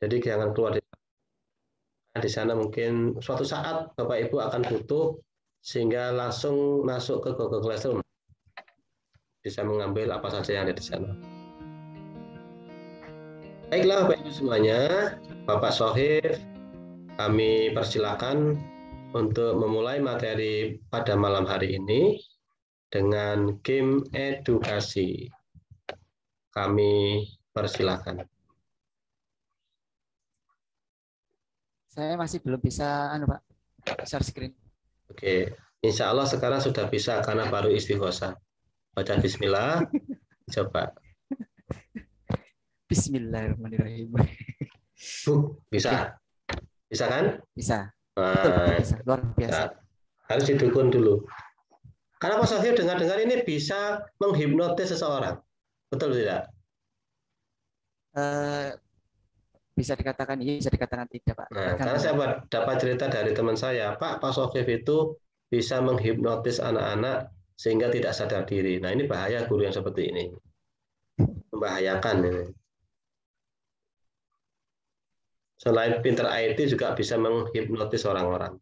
Jadi jangan keluar di sana, mungkin suatu saat Bapak Ibu akan butuh sehingga langsung masuk ke Google Classroom, bisa mengambil apa saja yang ada di sana. Baiklah Bapak Ibu semuanya, Bapak Sohib, kami persilakan untuk memulai materi pada malam hari ini dengan game edukasi. Kami persilakan. Saya masih belum bisa, Pak, share screen. Oke, insya Allah sekarang sudah bisa karena baru istighosa. Baca Bismillah, coba. Bismillahirrahmanirrahim. Bisa, Oke, bisa kan? bisa. Betul Nah, bisa. Luar biasa. harus didukung dulu. Karena Pak Sofir dengar-dengar ini bisa menghipnotis seseorang. Betul tidak? Bisa dikatakan iya, bisa dikatakan tidak, Pak. Nah, karena Tergantung, saya Pak. dapat cerita dari teman saya, Pak Sofif itu bisa menghipnotis anak-anak sehingga tidak sadar diri. Nah, ini bahaya guru yang seperti ini. Membahayakan ini. Selain pinter IT juga bisa menghipnotis orang-orang.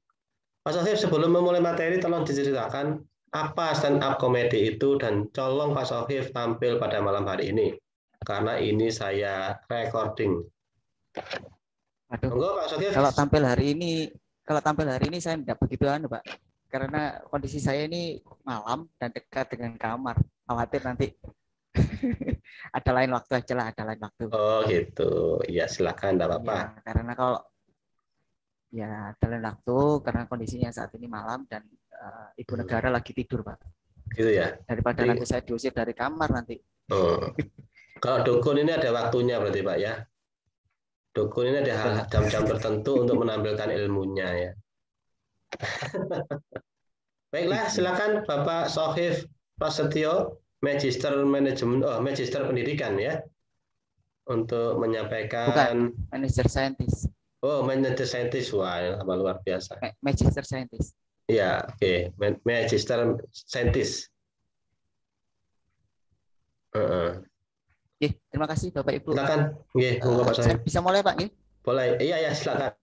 Pak Sofif, sebelum memulai materi, tolong diceritakan apa stand up comedy itu dan colong Pak Sofif tampil pada malam hari ini. Karena ini saya recording. Aduh, Monggo Pak Sofif. kalau tampil hari ini saya tidak begitu Pak. Karena kondisi saya ini malam dan dekat dengan kamar. Khawatir nanti ada lain waktu aja lah, ada lain waktu. Oh gitu. Iya silakan, tidak apa-apa. Iya, karena kalau ya ada lain waktu karena kondisinya saat ini malam dan ibu negara lagi tidur, Pak. Gitu ya. Daripada Jadi, nanti saya diusir dari kamar nanti. kalau dukun ini ada waktunya berarti Pak ya. Dukun ini ada Betul. jam-jam tertentu untuk menampilkan ilmunya ya. Baiklah, Iya. silakan Bapak Sohif Prasetyo, Magister Manajemen, Magister Pendidikan ya, untuk Bukan, menyampaikan. manager scientist. Oh, Manager Saintis, wah, apa luar biasa. Magister scientist. Iya, oke, Magister Saintis. Terima kasih Bapak Ibu. Silakan, monggo Pak Saya Sohif. bisa mulai Pak? Boleh, iya ya, silakan.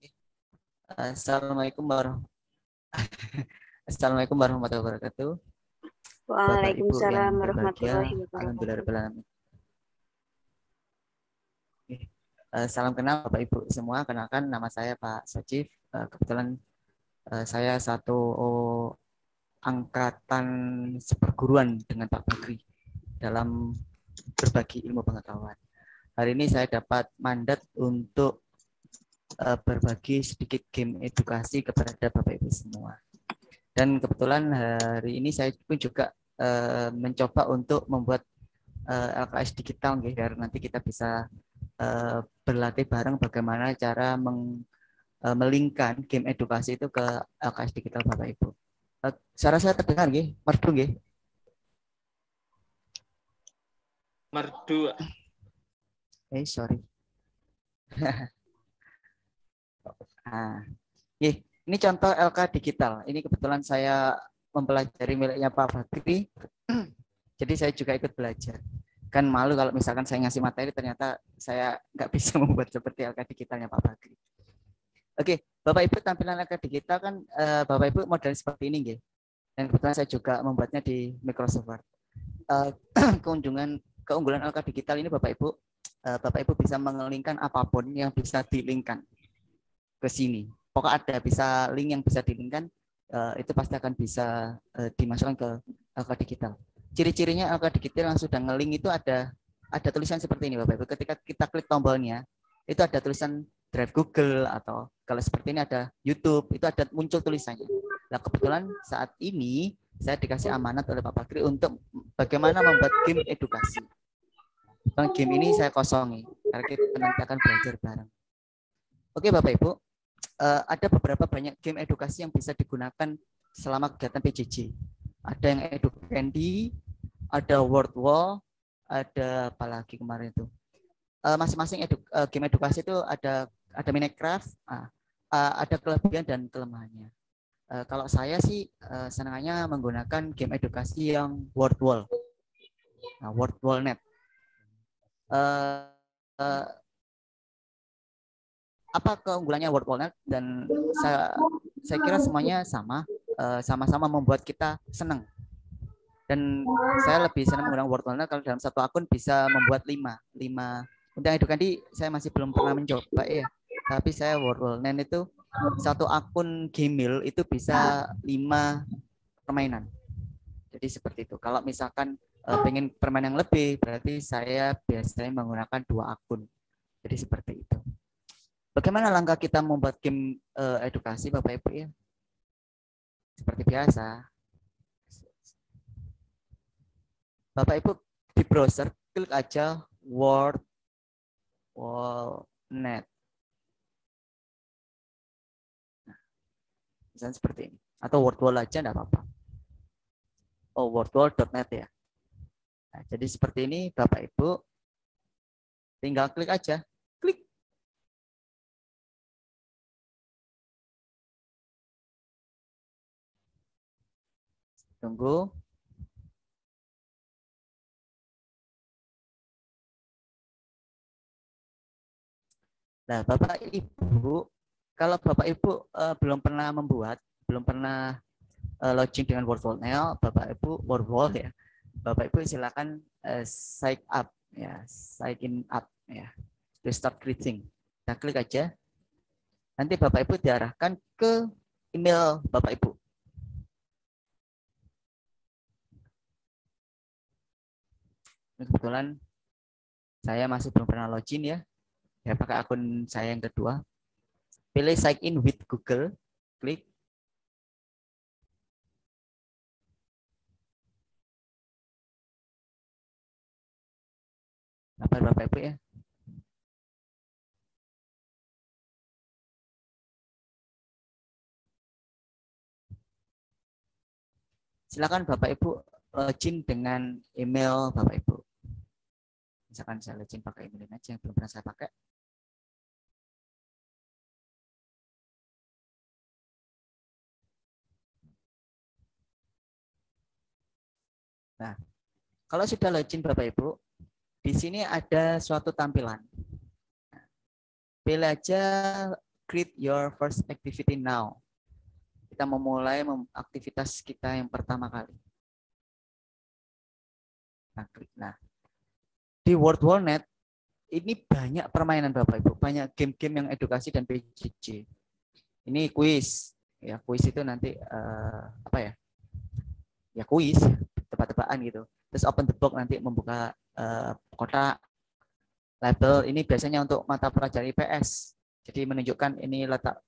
Assalamualaikum Assalamualaikum warahmatullahi wabarakatuh. Bapak Ibu yang Waalaikumsalam berbahagia, warahmatullahi wabarakatuh. alhamdulillah. Salam kenal Bapak Ibu semua. Kenalkan nama saya Pak Sojif. Kebetulan saya satu angkatan seperguruan dengan Pak Bagri dalam berbagi ilmu pengetahuan. Hari ini saya dapat mandat untuk berbagi sedikit game edukasi kepada Bapak Ibu semua. Dan kebetulan hari ini saya pun juga mencoba untuk membuat LKS digital, biar nanti kita bisa berlatih bareng bagaimana cara melingkan game edukasi itu ke LKS digital Bapak Ibu. Suara saya terdengar nggih? Merdu nggih? Merdu. Sorry. Nah, ini contoh LK digital. Ini kebetulan saya mempelajari miliknya Pak Bakri. Jadi saya juga ikut belajar. Kan malu kalau misalkan saya ngasih materi ternyata saya nggak bisa membuat seperti LK digitalnya Pak Bakri. Oke, Bapak Ibu, tampilan LK digital kan Bapak Ibu model seperti ini, nggih. Dan kebetulan saya juga membuatnya di Microsoft Word. Keunggulan LK digital ini Bapak Ibu bisa mengelingkan apapun yang bisa dilingkan ke sini. Pokoknya ada bisa link yang bisa dilingkan, itu pasti akan bisa dimasukkan ke LK digital. Ciri-cirinya LK digital yang sudah ngelink itu ada tulisan seperti ini Bapak Ibu. Ketika kita klik tombolnya, itu ada tulisan Drive Google, atau kalau seperti ini ada YouTube, itu ada muncul tulisannya. Nah kebetulan saat ini saya dikasih amanat oleh Pak Bakri untuk bagaimana membuat game edukasi. Game ini saya kosongi karena kita nanti akan belajar bareng. Oke Bapak Ibu, ada beberapa banyak game edukasi yang bisa digunakan selama kegiatan PJJ. Ada yang EduCandy, ada Word Wall, ada apa lagi kemarin itu. Masing-masing game edukasi itu ada Minecraft, ada kelebihan dan kelemahannya. Kalau saya sih senangnya menggunakan game edukasi yang Word Wall. Nah, Word Wall Net. apa keunggulannya Word Wallet, dan saya kira semuanya sama-sama membuat kita senang. Dan saya lebih senang menggunakan Word Wallet kalau dalam satu akun bisa membuat 5. Untuk Edukandi saya masih belum pernah mencoba ya. Tapi saya Word Wallet itu satu akun Gmail itu bisa 5 permainan. Jadi seperti itu. Kalau misalkan pengen permainan yang lebih, berarti saya biasanya menggunakan 2 akun. Jadi seperti itu. Bagaimana langkah kita membuat game edukasi Bapak Ibu ya? Seperti biasa. Bapak Ibu di browser klik aja Word Wallet. Nah, misalnya seperti ini. Atau Word Wall aja enggak apa-apa. Oh, wordwall.net ya. Nah, jadi seperti ini Bapak Ibu tinggal klik aja. Klik. Tunggu. Nah, Bapak Ibu, kalau Bapak Ibu belum pernah belum pernah login dengan WordWall, Bapak Ibu WordWall ya. Bapak Ibu silakan sign up ya, sign up ya. To start creating. Kita klik aja. Nanti Bapak Ibu diarahkan ke email Bapak Ibu. Kebetulan saya masih belum pernah login ya. Ya pakai akun saya yang kedua. Pilih sign in with Google, klik. Bapak Ibu ya. Silakan Bapak Ibu login dengan email Bapak Ibu. Misalkan saya login pakai email aja yang belum pernah saya pakai. Nah, kalau sudah login Bapak Ibu, di sini ada suatu tampilan. Pilih aja create your first activity now. Kita memulai aktivitas kita yang pertama kali. Nah, di Word Wallet ini banyak permainan Bapak Ibu, banyak game-game yang edukasi dan PJJ. Ini kuis, ya kuis itu nanti apa ya? Ya kuis, tebak-tebakan gitu. Terus open the book nanti membuka kotak. Label ini biasanya untuk mata pelajaran IPS. Jadi menunjukkan ini letak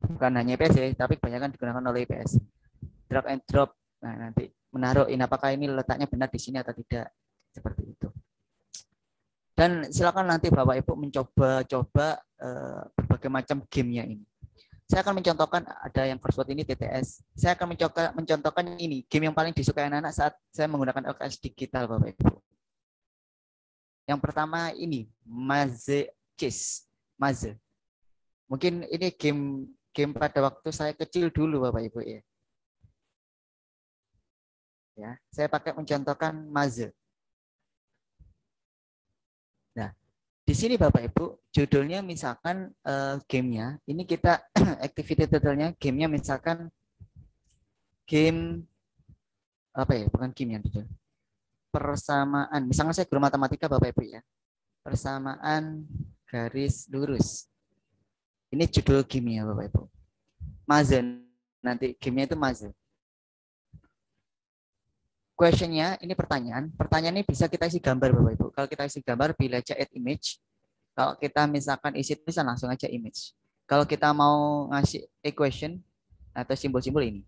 bukan hanya IPS ya, tapi kebanyakan digunakan oleh IPS. Drag and drop. Nah, nanti menaruh ini apakah ini letaknya benar di sini atau tidak. Seperti itu. Dan silakan nanti Bapak Ibu mencoba-coba berbagai macam gamenya ini. Saya akan mencontohkan ada yang crossword ini TTS. Saya akan mencontohkan ini game yang paling disukai anak-anak saat saya menggunakan LKS digital Bapak Ibu. Yang pertama ini Maze Chess. Maze. Mungkin ini game pada waktu saya kecil dulu Bapak Ibu ya. Ya, saya pakai mencontohkan Maze. Nah, di sini Bapak Ibu, judulnya misalkan gamenya, ini kita activity title-nya gamenya misalkan game apa ya? Bukan game yang judul. Persamaan. Misalnya saya guru matematika Bapak Ibu ya. Persamaan garis lurus. Ini judul gamenya Bapak Ibu. Maze. Nanti gamenya itu Maze. Questionnya ini pertanyaan. Pertanyaan ini bisa kita isi gambar Bapak Ibu. Kalau kita isi gambar, pilih aja add image. Kalau kita misalkan isi tulisan langsung aja image. Kalau kita mau ngasih equation atau simbol-simbol ini.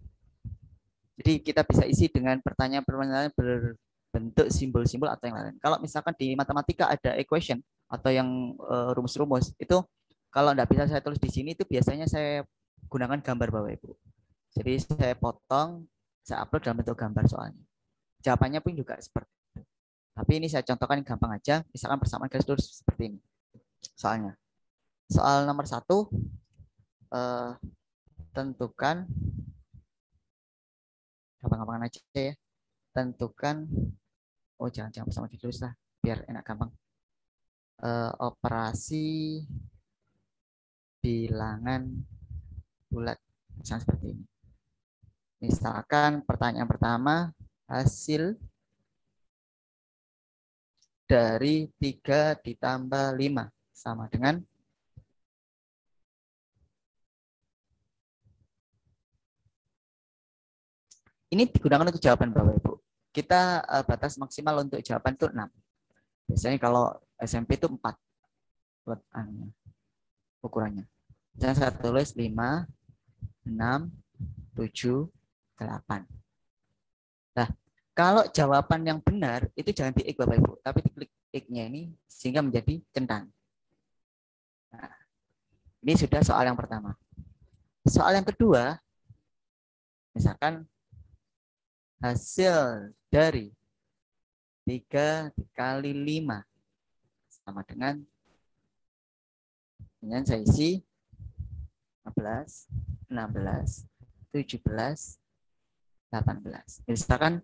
Jadi kita bisa isi dengan pertanyaan-pertanyaan berbentuk simbol-simbol atau yang lain. Kalau misalkan di matematika ada equation atau yang rumus-rumus, itu kalau tidak bisa saya tulis di sini, itu biasanya saya gunakan gambar Bapak Ibu. Jadi saya potong, saya upload dalam bentuk gambar soalnya. Jawabannya pun juga seperti itu. Tapi ini saya contohkan gampang aja, misalkan persamaan garis lurus seperti ini. Soalnya. Soal nomor 1, tentukan, gampang-gampang aja ya. Tentukan, oh jangan bersama ditulis lah, biar enak gampang. operasi bilangan bulat, misalnya seperti ini. Misalkan pertanyaan pertama, hasil dari 3 ditambah 5 sama dengan ini digunakan untuk jawaban Bapak Ibu. Kita batas maksimal untuk jawaban itu 6. Biasanya kalau SMP itu 4 ukurannya. Misalnya saya tulis 5, 6, 7, 8. Nah, kalau jawaban yang benar itu jangan di-X Bapak Ibu, tapi diklik X-nya ini sehingga menjadi centang. Nah, ini sudah soal yang pertama. Soal yang kedua, misalkan hasil dari 3 dikali 5 sama dengan saya isi 15, 16, 17, 18. Misalkan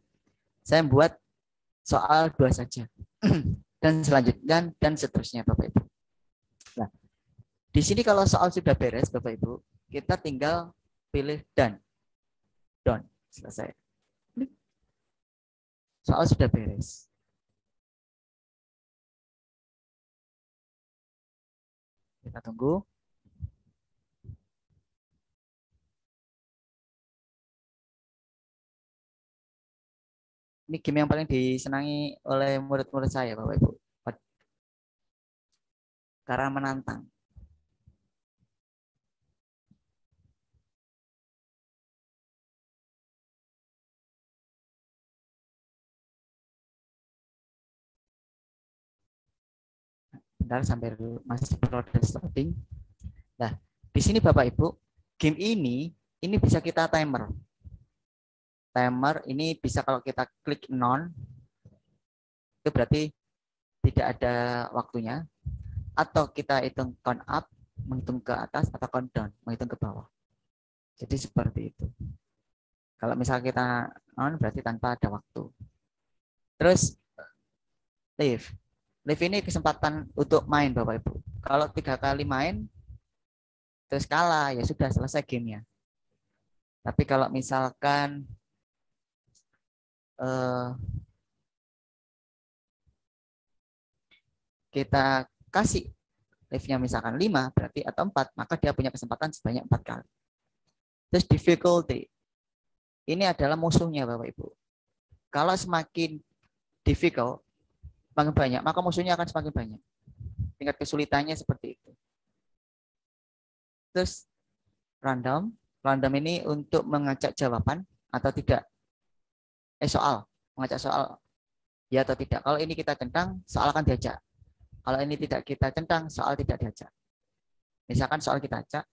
saya buat soal 2 saja. Dan selanjutnya dan seterusnya Bapak Ibu. Nah, di sini kalau soal sudah beres Bapak Ibu, kita tinggal pilih done. Done. Selesai. Soal sudah beres. Kita tunggu. Ini game yang paling disenangi oleh murid-murid saya, Bapak Ibu. Karena menantang. Bentar sampai masih proses loading. Nah, di sini Bapak Ibu, game ini bisa kita timer. Timer ini bisa kalau kita klik non, itu berarti tidak ada waktunya. Atau kita hitung count up, menghitung ke atas, atau count down, menghitung ke bawah. Jadi seperti itu. Kalau misalnya kita non, berarti tanpa ada waktu. Terus live. Live ini kesempatan untuk main Bapak Ibu. Kalau 3 kali main, terus kalah, ya sudah selesai gamenya. Tapi kalau misalkan kita kasih live-nya misalkan 5 berarti atau 4, maka dia punya kesempatan sebanyak 4 kali. Terus difficulty. Ini adalah musuhnya Bapak Ibu. Kalau semakin difficult, semakin banyak, maka musuhnya akan semakin banyak. Tingkat kesulitannya seperti itu. Terus random. Random ini untuk mengajak jawaban atau tidak. Soal. Mengajak soal. Ya atau tidak. Kalau ini kita centang, soal akan diajak. Kalau ini tidak kita centang, soal tidak diajak. Misalkan soal kita ajak,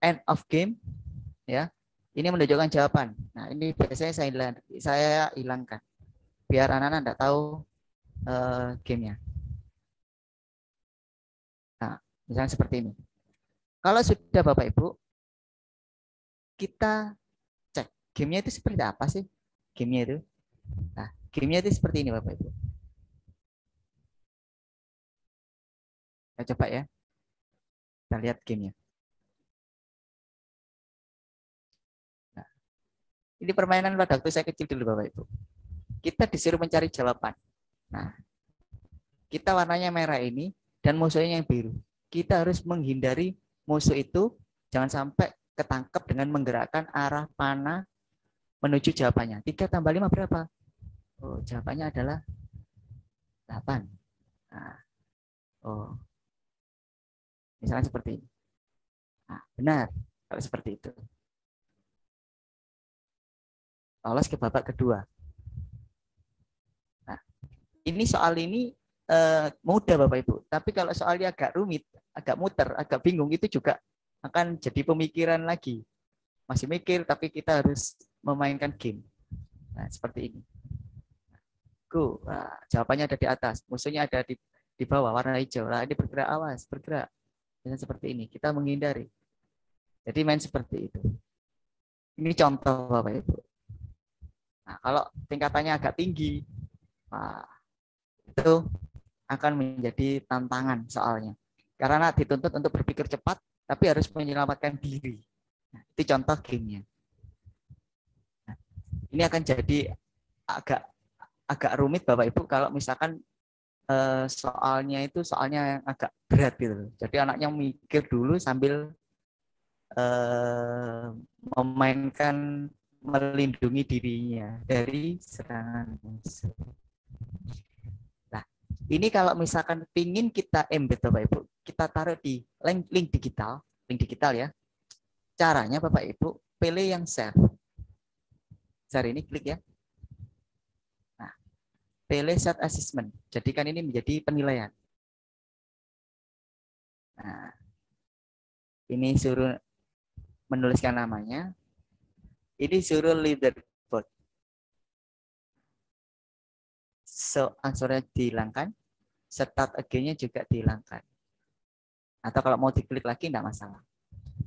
end of game, ya, ini menunjukkan jawaban. Nah, ini biasanya saya hilangkan, biar anak-anak tidak tahu gamenya. Nah, misalnya seperti ini. Kalau sudah Bapak Ibu, kita cek gamenya itu seperti apa sih? Gamenya itu. Nah, gamenya itu seperti ini Bapak Ibu. Kita coba ya. Kita lihat gamenya. Nah, ini permainan pada waktu saya kecil dulu Bapak Ibu. Kita disuruh mencari jawaban. Nah, kita warnanya merah ini dan musuhnya yang biru. Kita harus menghindari musuh itu jangan sampai ketangkep dengan menggerakkan arah panah menuju jawabannya. 3 tambah 5 berapa? Oh, jawabannya adalah 8. Nah, oh, misalnya seperti ini. Nah, benar kalau seperti itu. Lolos ke babak kedua. Nah, ini soal ini mudah Bapak Ibu. Tapi kalau soalnya agak rumit, agak muter, agak bingung, itu juga akan jadi pemikiran lagi. Masih mikir, tapi kita harus memainkan game. Nah, seperti ini. Go. Nah, jawabannya ada di atas, musuhnya ada di bawah, warna hijau. Nah, ini bergerak, awas, bergerak. Dan seperti ini, kita menghindari. Jadi main seperti itu. Ini contoh Bapak Ibu. Nah, kalau tingkatannya agak tinggi, nah, itu akan menjadi tantangan soalnya. Karena dituntut untuk berpikir cepat, tapi harus menyelamatkan diri. Nah, itu contoh gamenya. Nah, ini akan jadi agak rumit Bapak Ibu kalau misalkan soalnya itu soalnya yang agak berat gitu. Jadi anaknya mikir dulu sambil memainkan melindungi dirinya dari serangan musuh. Nah, ini kalau misalkan pingin kita embed Bapak Ibu, kita taruh di link digital ya. Caranya Bapak Ibu pilih yang share. Share ini klik ya. Nah, pilih set assessment. Jadikan ini menjadi penilaian. Nah, ini suruh menuliskan namanya. Ini suruh leaderboard. So, answernya dihilangkan. Start again-nya juga dihilangkan. Atau kalau mau diklik lagi, enggak masalah.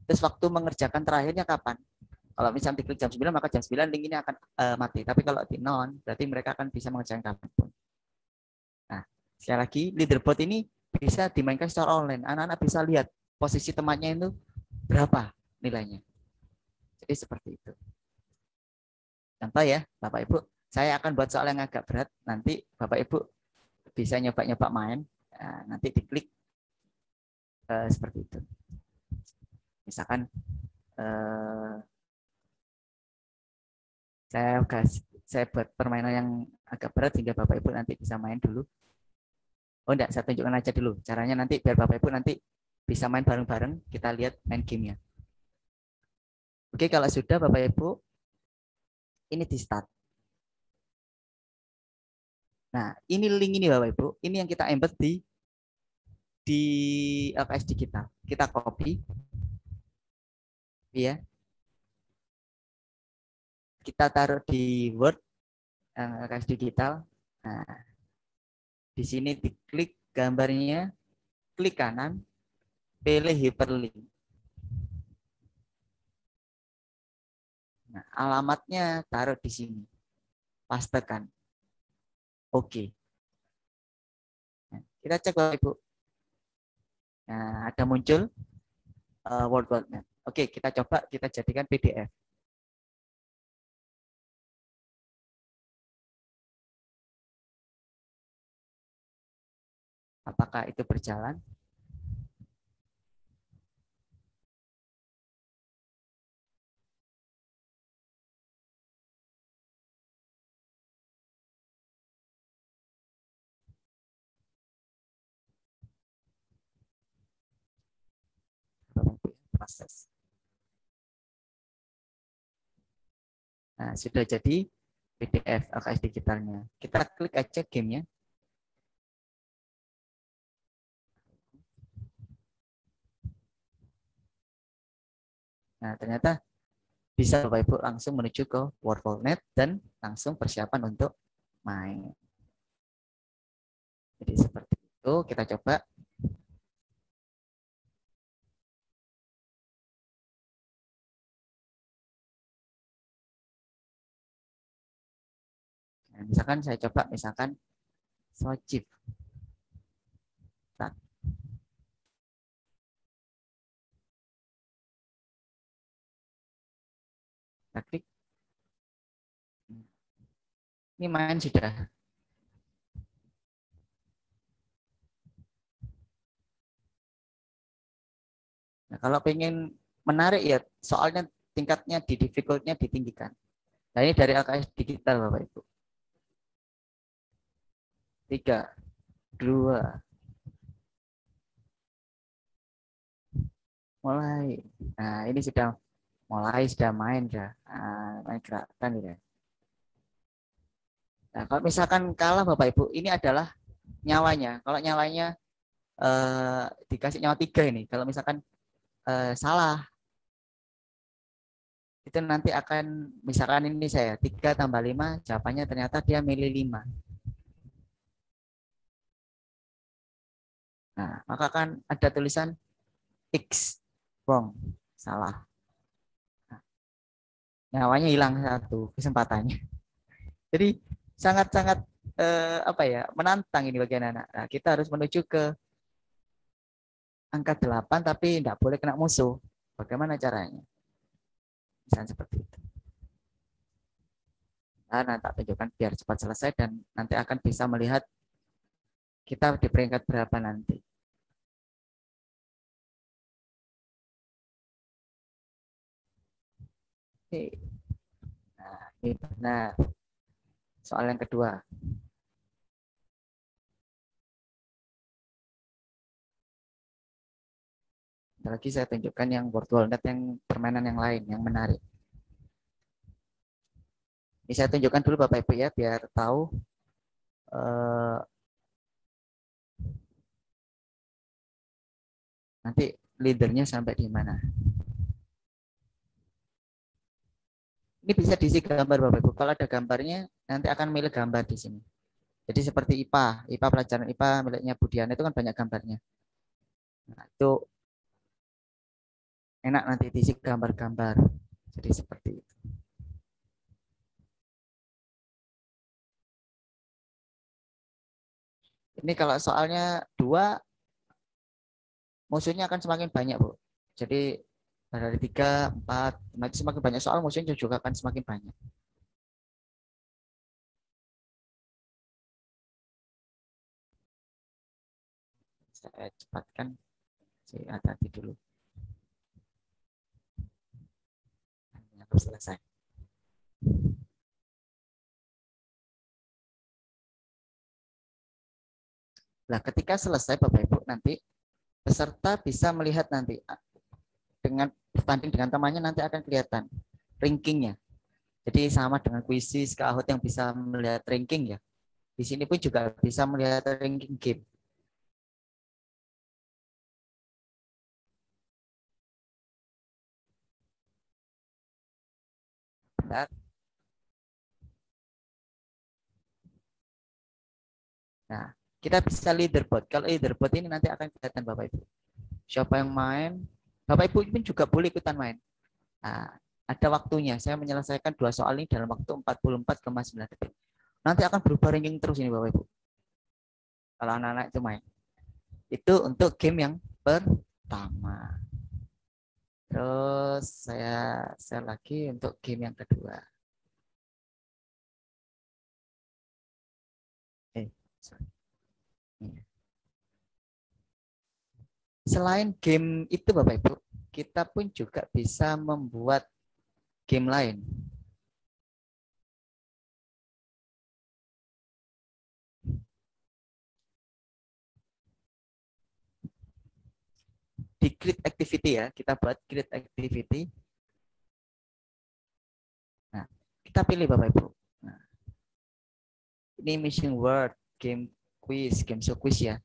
Terus waktu mengerjakan terakhirnya kapan? Kalau misalnya diklik jam 9, maka jam 9 link ini akan mati. Tapi kalau di non, berarti mereka akan bisa mengerjakan kapanpun. Nah, sekali lagi, leaderboard ini bisa dimainkan secara online. Anak-anak bisa lihat posisi temannya itu berapa nilainya. Jadi seperti itu. Contoh ya, Bapak Ibu, saya akan buat soal yang agak berat. Nanti Bapak Ibu bisa nyoba-nyoba main. Nah, nanti diklik seperti itu. Misalkan saya buat permainan yang agak berat sehingga Bapak Ibu nanti bisa main dulu. Oh enggak, saya tunjukkan aja dulu. Caranya nanti biar Bapak Ibu nanti bisa main bareng-bareng, kita lihat main gamenya. Oke, kalau sudah Bapak Ibu, ini di start. Nah, ini link ini Bapak Ibu, ini yang kita embed di LKS Digital. Kita copy. Ya. Kita taruh di Word LKS Digital. Nah, di sini diklik gambarnya, klik kanan, pilih hyperlink. Nah, alamatnya taruh di sini. Pastekan. Oke. Nah, kita cek Bapak Ibu. Nah, ada muncul World Map. Oke, kita coba kita jadikan PDF. Apakah itu berjalan? Proses. Nah, sudah jadi PDF LKS digitalnya. Kita klik aja gamenya. Nah, ternyata bisa Bapak Ibu langsung menuju ke World.net dan langsung persiapan untuk main. Jadi seperti itu, kita coba. Nah, misalkan saya coba, misalkan Swajib. Kita klik. Ini main sudah. Nah, kalau pengen menarik ya, soalnya tingkatnya di difficult-nya ditinggikan. Nah, ini dari LKS digital Bapak Ibu. 3, 2, mulai. Nah, ini sudah mulai, sudah main, sudah main gerakan gitu. Nah, kalau misalkan kalah Bapak Ibu, ini adalah nyawanya. Kalau nyawanya dikasih nyawa 3 ini, kalau misalkan salah, itu nanti akan, misalkan ini saya 3 tambah 5, jawabannya ternyata dia milih 5. Nah, maka kan ada tulisan X, wrong, salah. Nah, nyawanya hilang 1 kesempatannya. Jadi sangat-sangat apa ya, menantang ini bagi anak-anak. Nah, kita harus menuju ke angka 8 tapi tidak boleh kena musuh. Bagaimana caranya? Misalnya seperti itu. Nah, tak tunjukkan biar cepat selesai dan nanti akan bisa melihat kita di peringkat berapa nanti. Oke. Nah, ini benar. Soal yang kedua. Lagi saya tunjukkan yang board walnut, yang permainan yang lain yang menarik. Ini saya tunjukkan dulu Bapak Ibu ya biar tahu nanti leadernya sampai di mana. Ini bisa diisi gambar Bapak Ibu. Kalau ada gambarnya nanti akan milih gambar di sini. Jadi seperti IPA pelajaran IPA miliknya Budiana itu kan banyak gambarnya. Nah, itu enak nanti diisi gambar-gambar. Jadi seperti itu. Ini kalau soalnya 2, musuhnya akan semakin banyak, Bu. Jadi dari 3, 4, nanti semakin banyak soal, musuhnya juga akan semakin banyak. Saya cepatkan, saya hati dulu. Harus selesai. Nah, ketika selesai Bapak Ibu, nanti peserta bisa melihat nanti dengan berbanding dengan temannya nanti akan kelihatan rankingnya. Jadi sama dengan kuisis Kahoot yang bisa melihat ranking ya. Di sini pun juga bisa melihat ranking game. Bentar. Nah, kita bisa leaderboard. Kalau leaderboard ini nanti akan kelihatan Bapak Ibu. Siapa yang main, Bapak Ibu pun juga boleh ikutan main. Nah, ada waktunya. Saya menyelesaikan 2 soal ini dalam waktu 44,9 detik. Nanti akan berubah ranking terus ini Bapak Ibu. Kalau anak-anak itu main. Itu untuk game yang pertama. Terus saya share lagi untuk game yang kedua. Sorry. Selain game itu Bapak Ibu, kita pun juga bisa membuat game lain. Di create activity ya, kita buat create activity. Nah, kita pilih Bapak Ibu. Nah, ini mission word, game quiz, game show quiz ya.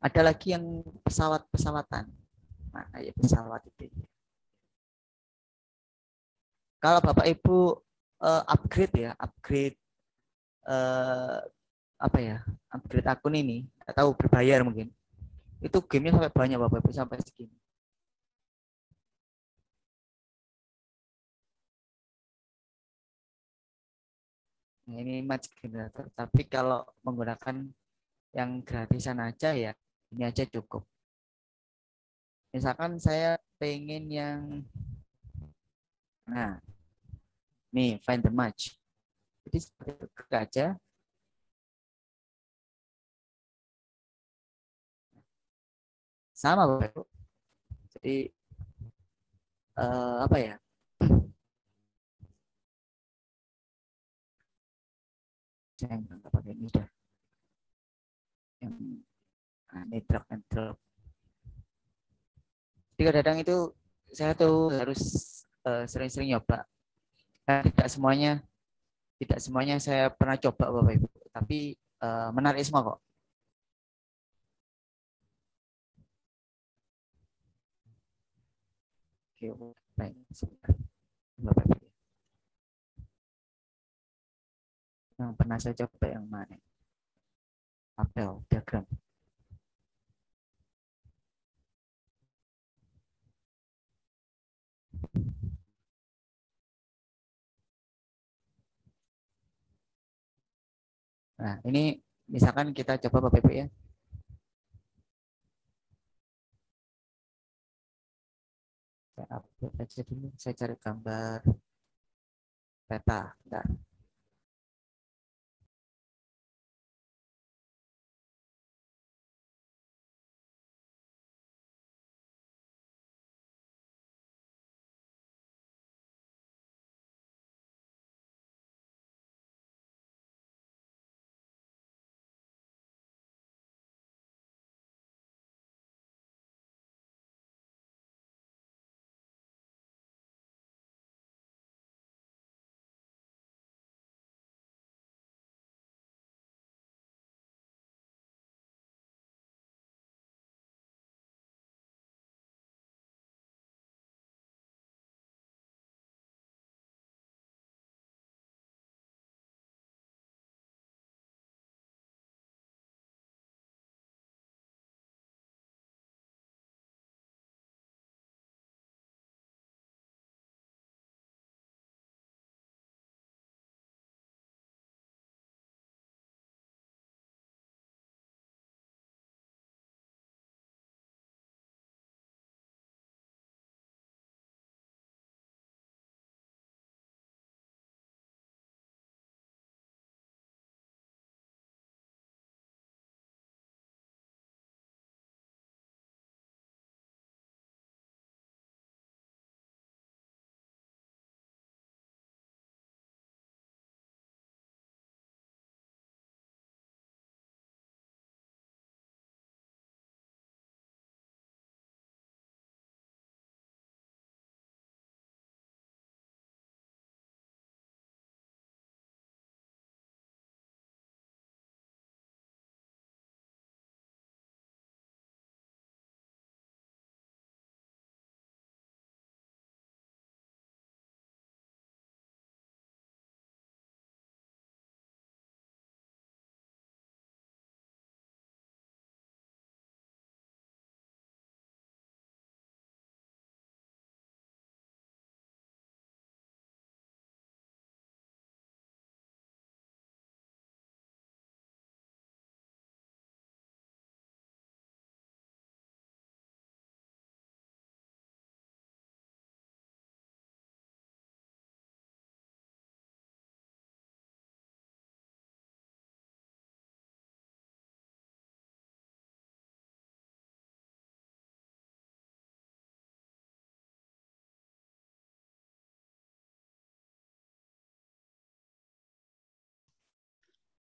Ada lagi yang pesawat-pesawatan. Nah, kayak pesawat itu. Kalau Bapak Ibu upgrade ya, upgrade apa ya, upgrade akun ini atau berbayar mungkin. Itu gamenya sampai banyak Bapak Ibu sampai segini. Nah, ini match generator. Tapi kalau menggunakan yang gratisan aja ya, ini aja cukup. Misalkan saya pengen yang, nah, nih find the match. Jadi seperti itu aja. Sama Bapak Ibu. Jadi apa ya? Saya nggak pakai ini dah. Yang ini drag and drop. Jadi kadang-kadang itu saya tuh harus sering-sering nyoba. Tidak semuanya saya pernah coba Bapak Ibu, tapi menarik semua kok. Oke, baik. Bapak Ibu. Yang pernah saya coba yang mana? Tabel, diagram. Nah, ini misalkan kita coba Bapak Ibu ya. Saya upload aja dulu. Saya cari gambar peta. Bentar.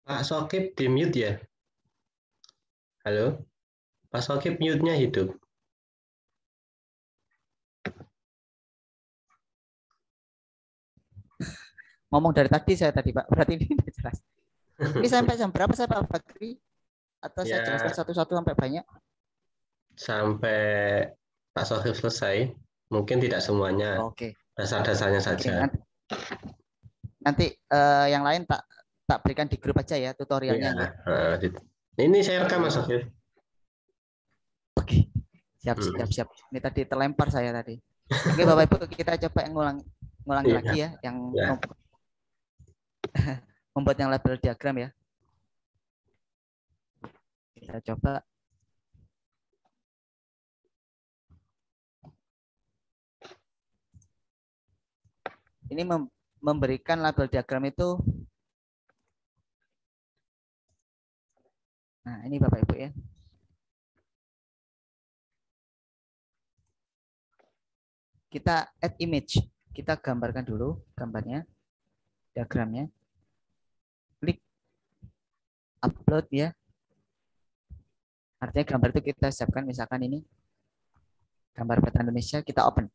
Pak Sokip di mute ya? Halo? Pak Sokip mute-nya hidup. Ngomong dari tadi saya tadi Pak. Berarti ini tidak jelas. Ini sampai jam berapa saya Pak Bakri? Atau saya jelaskan Ya, satu-satu sampai banyak? sampai Pak Sokip selesai. Mungkin tidak semuanya. Oke. Dasar-dasarnya Oke. saja. Nanti yang lain tak berikan di grup aja ya tutorialnya Ya, ya. ini saya rekam Mas Oke. Sokip. Oke. Siap, siap, siap. Ini tadi terlempar saya tadi. Oke Bapak Ibu kita coba ngulangi lagi ya yang Ya. membuat yang label diagram ya. Kita coba. Ini memberikan label diagram itu. Nah, ini Bapak Ibu ya. Kita add image. Kita gambarkan dulu gambarnya, diagramnya. Klik upload ya. Artinya gambar itu kita siapkan misalkan ini gambar peta Indonesia, kita open.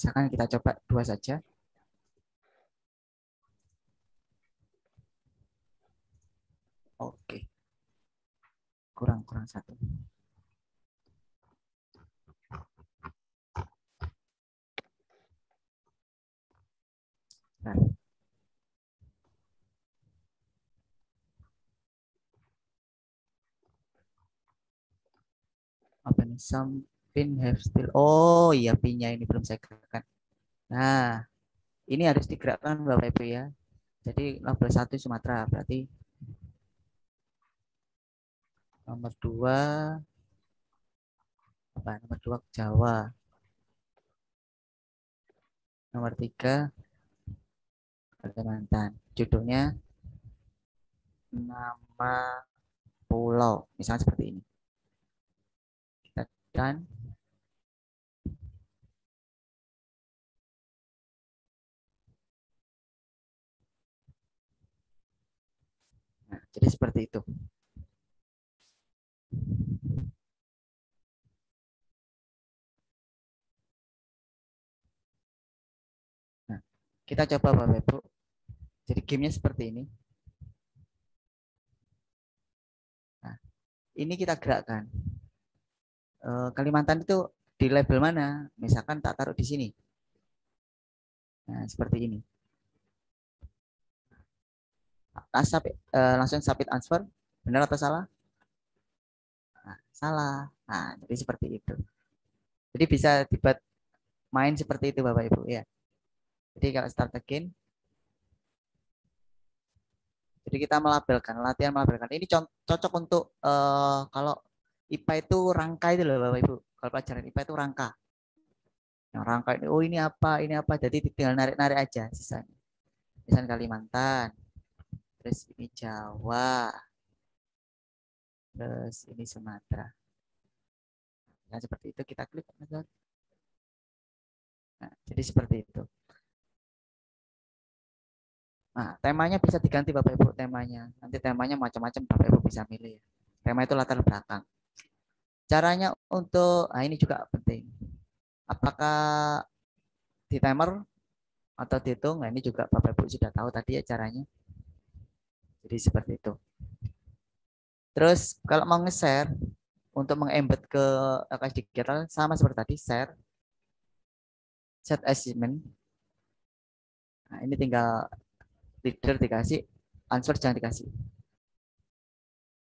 Misalkan kita coba 2 saja. Oke. Kurang 1. Nah, apa nih? Some pin have still. Oh iya, pinnya ini belum saya gerakkan. Nah, ini harus digerakkan Bapak Ibu ya. Jadi label 1 Sumatera, berarti nomor 2 apa? Nomor 2 Jawa. Nomor 3 Kalimantan. Judulnya nama pulau, misalnya seperti ini. Kita dan nah, jadi seperti itu. Nah, kita coba Bapak Ibu. Jadi gamenya seperti ini. Nah, ini kita gerakkan. Kalimantan itu di label mana? Misalkan tak taruh di sini. Nah, seperti ini. Langsung submit answer. Benar atau salah? Nah, salah. Nah, jadi seperti itu. Jadi bisa dibuat main seperti itu Bapak Ibu ya. Jadi kalau start again. Jadi kita melabelkan, latihan melabelkan. Ini cocok untuk kalau IPA itu rangka itu loh Bapak Ibu. Kalau pelajaran IPA itu rangka. Yang rangka ini, oh ini apa. Jadi tinggal narik-narik aja sisanya. Misalnya Kalimantan. Terus ini Jawa. Terus ini Sumatera. Nah, seperti itu kita klik. Nah, jadi seperti itu. Nah, temanya bisa diganti Bapak Ibu temanya. Nanti temanya macam-macam Bapak Ibu bisa milih. Tema itu latar belakang. Caranya untuk, nah ini juga penting. Apakah di timer atau dihitung? Nah, ini juga Bapak Ibu sudah tahu tadi ya caranya. Jadi seperti itu. Terus kalau mau nge-share untuk meng-embed ke LKS Digital sama seperti tadi, share, set assignment. Nah, ini tinggal leader dikasih, answer jangan dikasih.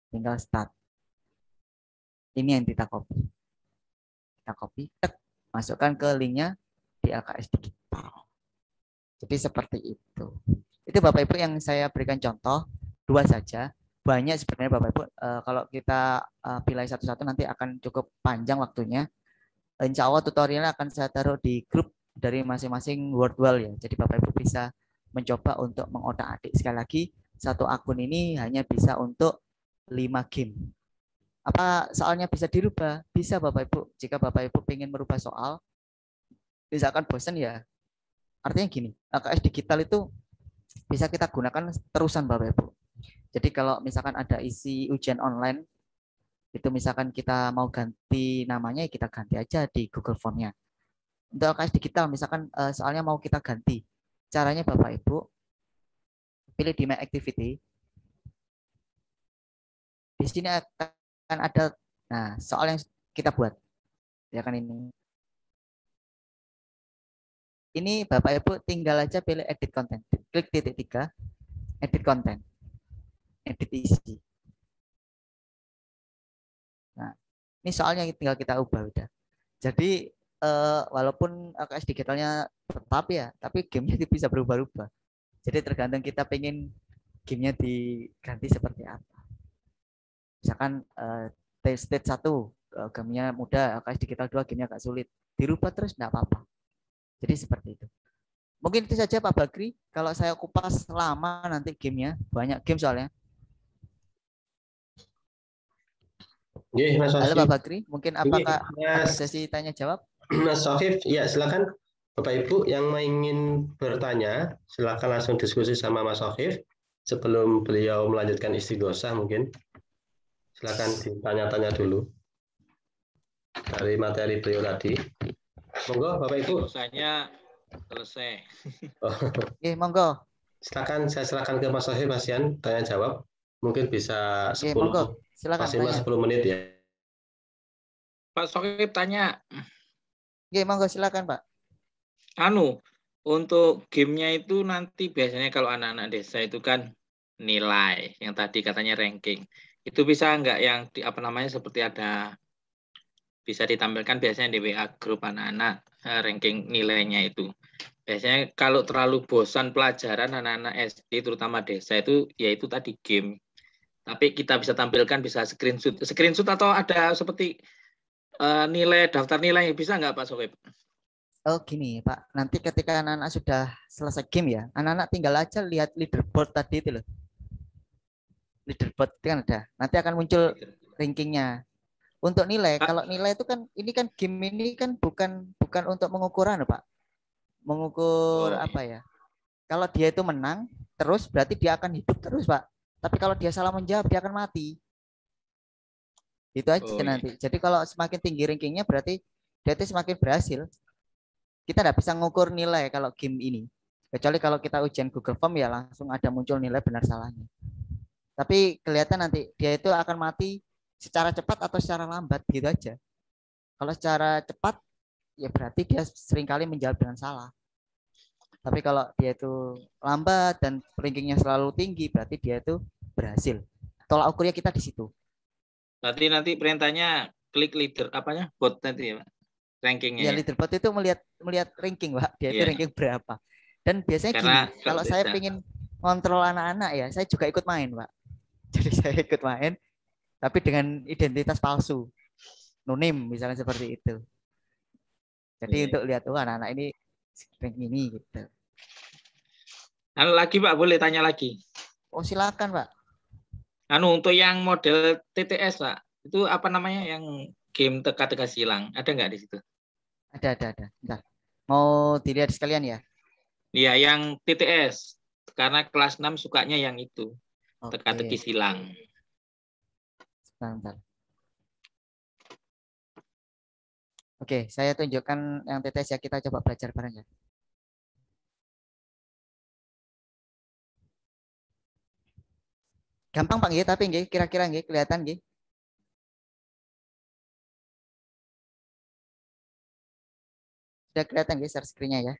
Tinggal start. Ini yang kita copy. Kita copy, masukkan ke linknya di LKS Digital. Jadi seperti itu. Itu Bapak Ibu yang saya berikan contoh, 2 saja. Banyak sebenarnya Bapak Ibu. Kalau kita pilih satu-satu nanti akan cukup panjang waktunya. Insya Allah tutorialnya akan saya taruh di grup dari masing-masing Wordwall ya. Jadi Bapak Ibu bisa mencoba untuk mengotak-atik. Sekali lagi, satu akun ini hanya bisa untuk 5 game. Apa soalnya bisa dirubah? Bisa Bapak Ibu. Jika Bapak Ibu ingin merubah soal, misalkan bosan ya. Artinya gini, LKS Digital itu bisa kita gunakan terusan Bapak Ibu. Jadi kalau misalkan ada isi ujian online, itu misalkan kita mau ganti namanya, kita ganti aja di Google Form-nya. Untuk LKS Digital, misalkan soalnya mau kita ganti. Caranya Bapak Ibu, pilih di My Activity. Di sini akan ada soal yang kita buat. Ya kan ini. Ini Bapak Ibu tinggal aja pilih edit content. Klik titik 3, edit content. Edit isi. Nah, ini soalnya tinggal kita ubah udah. Jadi walaupun LKS Digitalnya tetap ya, tapi gamenya bisa berubah-ubah. Jadi tergantung kita pengen gamenya diganti seperti apa. Misalkan stage 1 gamenya mudah, LKS Digital 2 gamenya agak sulit. Dirubah terus enggak apa-apa. Jadi seperti itu. Mungkin itu saja Pak Bakri. Kalau saya kupas lama nanti gamenya, banyak game soalnya. Mas Halo Sohif. Pak Bakri, mungkin apakah ada sesi tanya jawab? Mas Sohif, ya silakan Bapak Ibu yang ingin bertanya, silakan langsung diskusi sama Mas Sohif sebelum beliau melanjutkan istighosah mungkin. Silakan ditanya-tanya dulu dari materi beliau tadi. Monggo Bapak Ibu. Saya selesai. Oke, monggo. Saya silakan ke Mas Sohif Hasian tanya jawab. Mungkin bisa 10 monggo. Silakan maksimal tanya. 10 menit ya. Pak Sohib tanya. Oke, monggo silakan Pak. Untuk gamenya itu nanti biasanya kalau anak-anak desa itu kan nilai yang tadi katanya ranking. Itu bisa nggak yang apa namanya seperti ada bisa ditampilkan biasanya di WA grup anak-anak ranking nilainya itu. Biasanya kalau terlalu bosan pelajaran anak-anak SD terutama desa itu yaitu tadi game. Tapi kita bisa tampilkan bisa screenshot atau ada seperti nilai daftar nilai bisa nggak Pak Soeb? Oh gini Pak, nanti ketika anak-anak sudah selesai game ya, anak-anak tinggal aja lihat leaderboard tadi itu loh. Leaderboard itu kan ada. Nanti akan muncul rankingnya. Untuk nilai, kalau nilai itu kan ini kan game ini kan bukan untuk mengukuran Pak. Mengukur Oh, apa ya? Kalau dia itu menang, terus berarti dia akan hidup terus Pak. Tapi kalau dia salah menjawab, dia akan mati. Itu aja oh iya. nanti. Jadi kalau semakin tinggi rankingnya berarti dia itu semakin berhasil. Kita tidak bisa ngukur nilai kalau game ini. Kecuali kalau kita ujian Google Form ya langsung ada muncul nilai benar salahnya. Tapi kelihatan nanti dia itu akan mati secara cepat atau secara lambat gitu aja. Kalau secara cepat ya berarti dia seringkali menjawab dengan salah. Tapi kalau dia itu lambat dan rankingnya selalu tinggi berarti dia itu berhasil. Tolak ukurnya kita di situ. Berarti nanti perintahnya klik leader apanya? Bot nanti ya, Pak. Rankingnya Ya ya. leaderboard itu melihat ranking Pak. Dia itu Iya. ranking berapa. Dan biasanya Karena gini, kalau kalau saya desa. pengen kontrol anak-anak ya, saya juga ikut main Pak. Jadi saya ikut main tapi dengan identitas palsu. Nonim misalnya seperti itu. Jadi Iya. untuk lihat anak-anak ini ranking ini gitu. Anu lagi Pak, boleh tanya lagi. Oh silakan Pak. Anu untuk yang model TTS Pak, itu apa namanya yang game teka-teka silang? Ada nggak di situ? Ada. Bentar. Mau dilihat sekalian ya? Iya, yang TTS. Karena kelas 6 sukanya yang itu, teka-teki Oke. silang. Bentar. Oke, saya tunjukkan yang TTS ya. Kita coba belajar bareng ya. Gampang Pak nggih, tapi nggih kira-kira nggih kelihatan nggih. Sudah kelihatan nggih share screen-nya ya.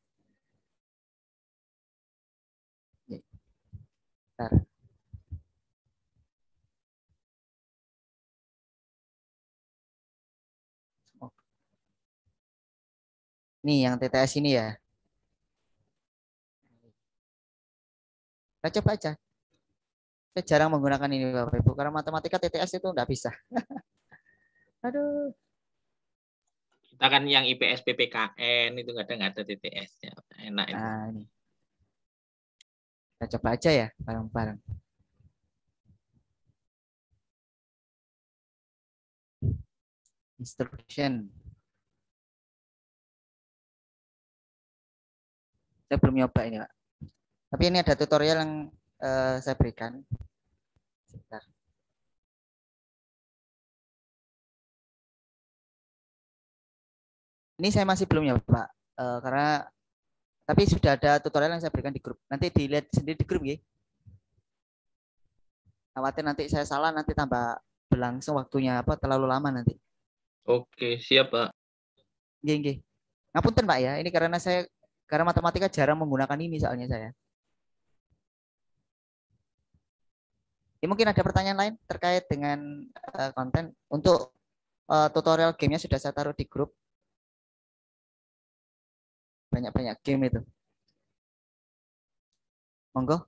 Bentar. Nih yang TTS ini ya. Kita coba aja. Saya jarang menggunakan ini Bapak Ibu karena matematika TTS itu enggak bisa. Aduh. Kita kan yang IPS PPKN itu kadang nggak ada TTS-nya. Enak itu. Nah, ini. Kita coba aja ya bareng-bareng. Instruction. Saya belum nyoba ini, Pak. Tapi ini ada tutorial yang saya berikan. Sebentar. Ini saya masih belum nyoba, Pak. Karena tapi sudah ada tutorial yang saya berikan di grup. Nanti dilihat sendiri di grup, ya. Khawatir nanti saya salah, nanti tambah berlangsung waktunya apa terlalu lama nanti. Oke, siap Pak. Nggih. Ngapunten Pak ya, ini karena matematika jarang menggunakan ini soalnya saya. Ya, mungkin ada pertanyaan lain terkait dengan konten. Untuk tutorial gamenya sudah saya taruh di grup. Banyak-banyak game itu. Monggo.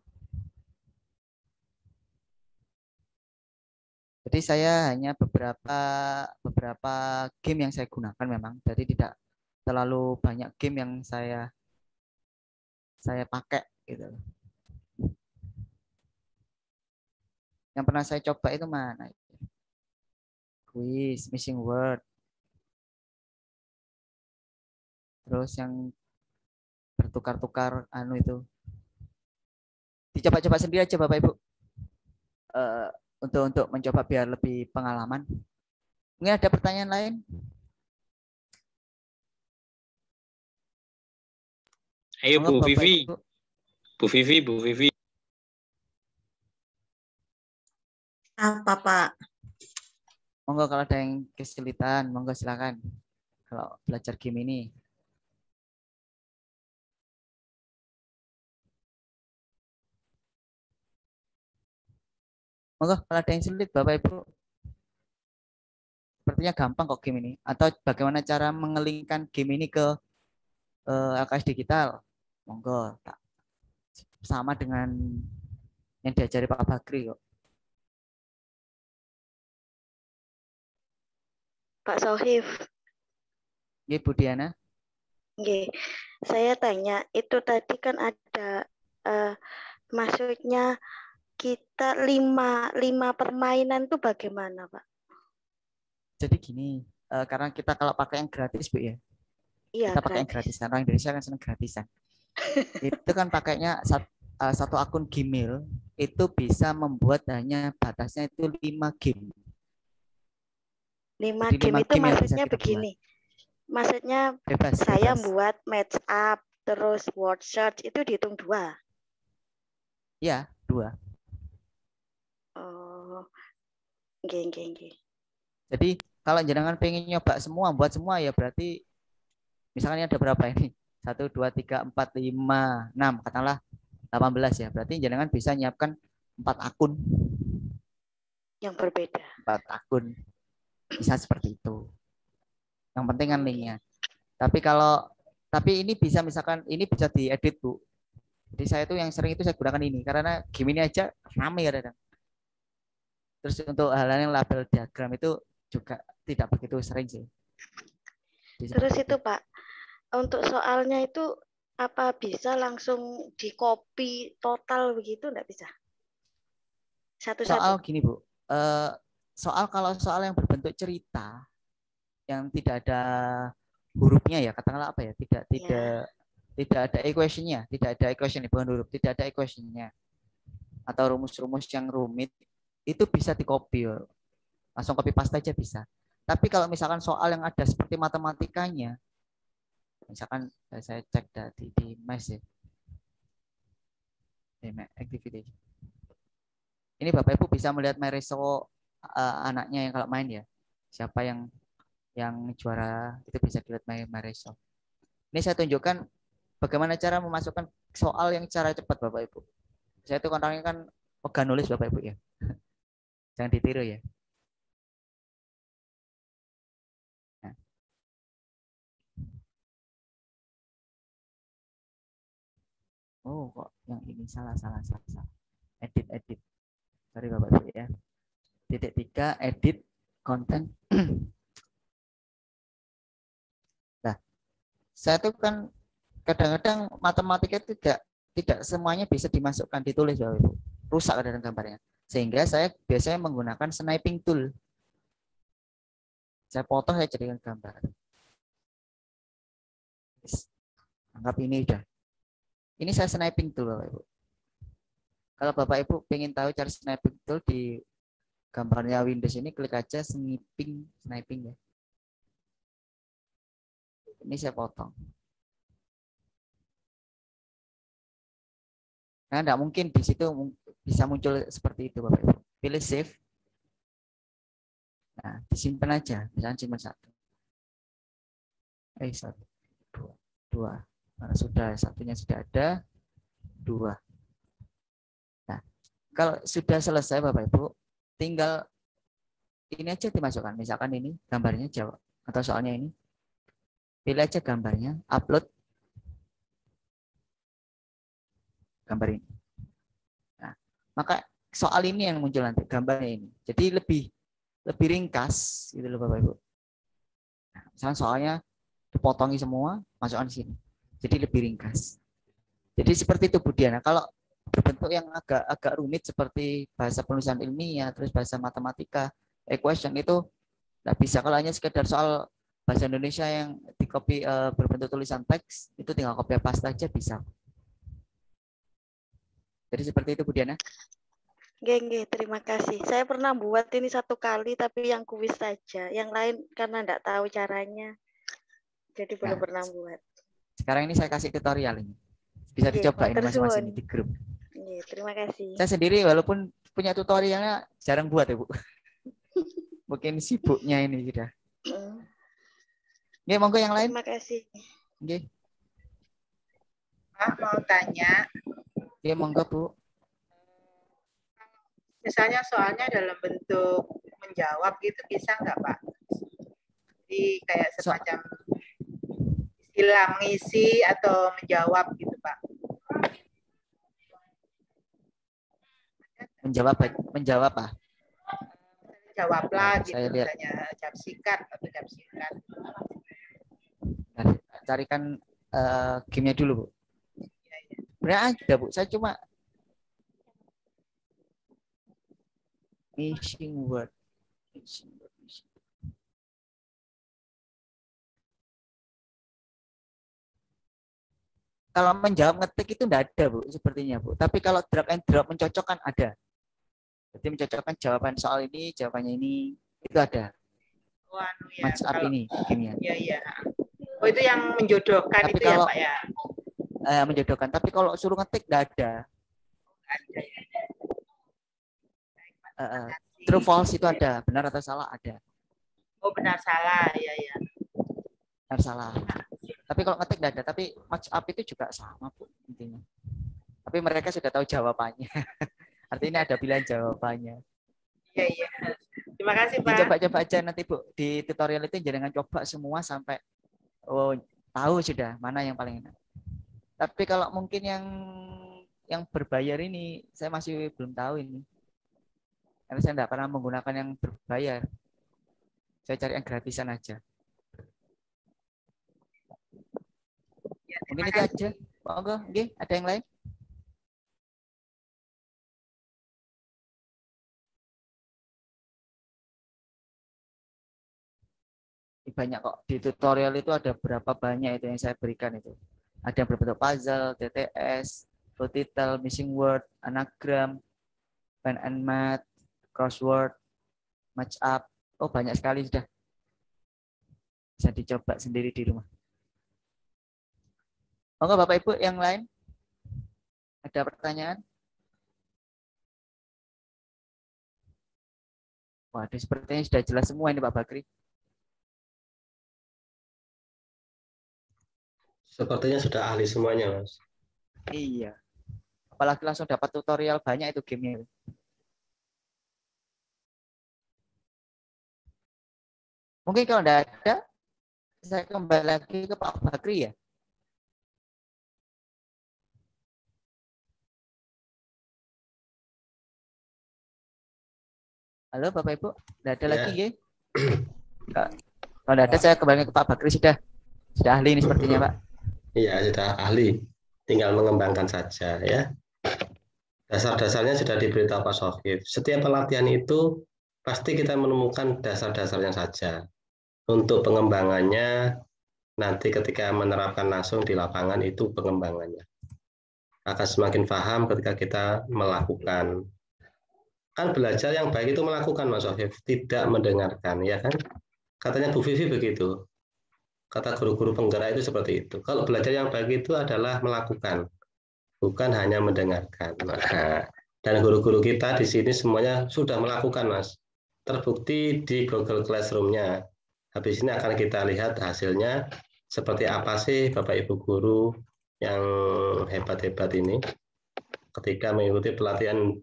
Jadi saya hanya beberapa game yang saya gunakan memang. Jadi tidak terlalu banyak game yang saya pakai gitu. Yang pernah saya coba itu mana? Quiz, Missing Word. Terus yang bertukar-tukar anu itu. Dicoba-coba sendiri aja Bapak Ibu. Untuk mencoba biar lebih pengalaman. Mungkin ada pertanyaan lain? Ayo Monggo, Bu Bapak Vivi. Ibu. Bu Vivi. Apa Pak? Monggo kalau ada yang kesulitan, monggo silakan. Kalau belajar game ini. Monggo kalau ada yang sulit Bapak Ibu. Sepertinya gampang kok game ini. Atau bagaimana cara mengelingkan game ini ke LKS digital? Monggo. Sama dengan yang diajari Pak Bakri kok. Pak Sohif. Nggih, Bu Diana. Nggih. Saya tanya, itu tadi kan ada maksudnya kita lima permainan tuh bagaimana, Pak? Jadi gini, karena kita kalau pakai yang gratis, Bu ya. Iya, Kita pakai yang gratis. gratisan. Orang Indonesia kan senang gratisan. Itu kan pakainya satu akun Gmail itu bisa membuat hanya batasnya itu 5 game. 5 Jadi game 5 itu game yang bisa maksudnya kita begini. Maksudnya Bebas, saya bebas. buat match up terus word search itu dihitung 2. Ya, 2. Oh, nggih. Jadi kalau jenengan pengen nyoba semua, buat semua ya berarti misalnya ada berapa ini? 1, 2, 3, 4, 5, 6, katakanlah 18 ya. Berarti jenengan bisa nyiapkan 4 akun. Yang berbeda. 4 akun. Bisa seperti itu. Yang penting kan linknya. Tapi ini bisa misalkan ini bisa diedit, Bu. Jadi saya tuh yang sering itu saya gunakan ini karena game ini aja rame kadang. Terus untuk hal-hal yang label diagram itu juga tidak begitu sering sih. Terus itu Pak, untuk soalnya itu apa bisa langsung di copy total begitu enggak bisa? Satu-satu. Soal gini Bu, kalau soal yang berbentuk cerita yang tidak ada hurufnya ya, katakanlah apa ya, tidak ada equation-nya, bukan huruf, tidak ada equation-nya atau rumus-rumus yang rumit itu bisa di-copy, langsung copy paste aja bisa. Tapi kalau misalkan soal yang ada seperti matematikanya, misalkan saya cek di Math ya, activity. Ini Bapak Ibu bisa melihat MyReso anaknya yang kalau main ya, siapa yang juara itu bisa dilihat MyReso. Ini saya tunjukkan bagaimana cara memasukkan soal yang cara cepat Bapak Ibu. Saya itu orangnya kan pegang nulis Bapak Ibu ya. Jangan ditiru ya. Nah. Oh kok yang ini salah. Edit. Sorry Bapak Ibu ya. Titik 3 edit konten. Nah, saya tuh kan kadang-kadang matematika tidak semuanya bisa dimasukkan ditulis Bapak Ibu. Rusak kadang gambarnya. Sehingga saya biasanya menggunakan sniping tool. Saya potong, saya jadikan gambar. Anggap ini udah. Ini saya sniping tool Bapak Ibu. Kalau Bapak Ibu pengen tahu cara sniping tool di gambarnya Windows ini, klik aja sniping ya. Ini saya potong. Nah, tidak mungkin di situ bisa muncul seperti itu Bapak Ibu. Pilih save. Nah, disimpan aja. Misalnya simpan 1. 1, 2. Nah, sudah satunya sudah ada. 2. Nah, kalau sudah selesai Bapak Ibu, tinggal ini aja dimasukkan. Misalkan ini gambarnya Jawa atau soalnya ini. Pilih aja gambarnya, upload gambar ini. Nah, maka soal ini yang muncul nanti, gambarnya ini. Jadi lebih ringkas gitu loh Bapak Ibu. Nah, misalnya soalnya dipotongi semua, masukkan di sini. Jadi lebih ringkas. Jadi seperti itu Bu Diana. Kalau berbentuk yang agak rumit seperti bahasa penulisan ilmiah, terus bahasa matematika, equation itu nggak bisa. Kalau hanya sekedar soal bahasa Indonesia yang di copy berbentuk tulisan teks, itu tinggal copy paste aja bisa. Jadi seperti itu Bu Diana. Nggih, terima kasih. Saya pernah buat ini 1 kali, tapi yang kuis saja. Yang lain karena enggak tahu caranya, jadi belum pernah buat. Sekarang ini saya kasih tutorial ini. Bisa dicoba ini masing-masing di grup. Terima kasih. Saya sendiri walaupun punya tutorialnya jarang buat ya Bu. Mungkin sibuknya ini sudah. Nggih, monggo yang lain. Terima kasih. Nggih. Pak mau tanya. Nggih, monggo Bu. misalnya soalnya dalam bentuk menjawab gitu bisa nggak Pak? Jadi kayak semacam istilah mengisi atau menjawab gitu Pak? Menjawab Pak. Jawablah Nah, gitu, saya lihat. misalnya jawab singkat atau jawab singkat. Nah, carikan gamenya dulu Bu. Sebenarnya ada Bu, saya cuma missing word. Kalau menjawab ngetik itu enggak ada Bu, sepertinya Bu. Tapi kalau drag and drop mencocokkan ada. Jadi mencocokkan jawaban soal ini, jawabannya ini, itu ada. Oh, anu ya, Match up kalau, ini gamenya. Iya, iya. Oh, itu yang menjodohkan Tapi itu kalau, ya Pak ya? Menjodohkan. Tapi kalau suruh ngetik enggak ada. True false itu ada, benar atau salah ada. Oh, benar salah, ya ya. Benar salah. Tapi kalau ngetik enggak ada, tapi match up itu juga sama Bu intinya. Tapi mereka sudah tahu jawabannya. Artinya ada pilihan jawabannya. Iya, iya. Terima kasih, Pak. Coba-coba aja nanti Bu di tutorial itu jangan coba semua sampai tahu sudah mana yang paling enak. Tapi kalau mungkin yang berbayar ini saya masih belum tahu ini. Karena saya tidak pernah menggunakan yang berbayar. Saya cari yang gratisan aja. Ya, mungkin itu aja. Monggo, nggih, ada yang lain? Banyak kok di tutorial itu, ada berapa banyak itu yang saya berikan itu. Ada yang berbentuk puzzle, TTS, full title, missing word, anagram, pen and math, crossword, match up. Oh, banyak sekali sudah. Bisa dicoba sendiri di rumah. Monggo Bapak Ibu yang lain. Ada pertanyaan? Waduh, sepertinya sudah jelas semua ini Pak Bakri. Sepertinya sudah ahli semuanya, Mas. Iya. Apalagi langsung dapat tutorial banyak itu gamenya. Mungkin kalau tidak ada, saya kembali lagi ke Pak Bakri ya. Halo Bapak Ibu, tidak ada lagi ya? Kalau tidak ada, saya kembali ke Pak Bakri sudah ahli ini sepertinya Pak. Iya, sudah ahli. Tinggal mengembangkan saja ya. Dasar-dasarnya sudah diberitahu Pak Sohib. Setiap pelatihan itu pasti kita menemukan dasar-dasarnya saja. Untuk pengembangannya nanti ketika menerapkan langsung di lapangan itu pengembangannya. Akan semakin paham ketika kita melakukan. Kan belajar yang baik itu melakukan Mas Sohib, tidak mendengarkan, ya kan? Katanya Bu Vivi begitu. Kata guru-guru penggerak itu seperti itu. Kalau belajar yang baik itu adalah melakukan, bukan hanya mendengarkan. Nah, dan guru-guru kita di sini semuanya sudah melakukan, Mas. Terbukti di Google Classroom-nya. Habis ini akan kita lihat hasilnya seperti apa sih Bapak Ibu guru yang hebat-hebat ini ketika mengikuti pelatihan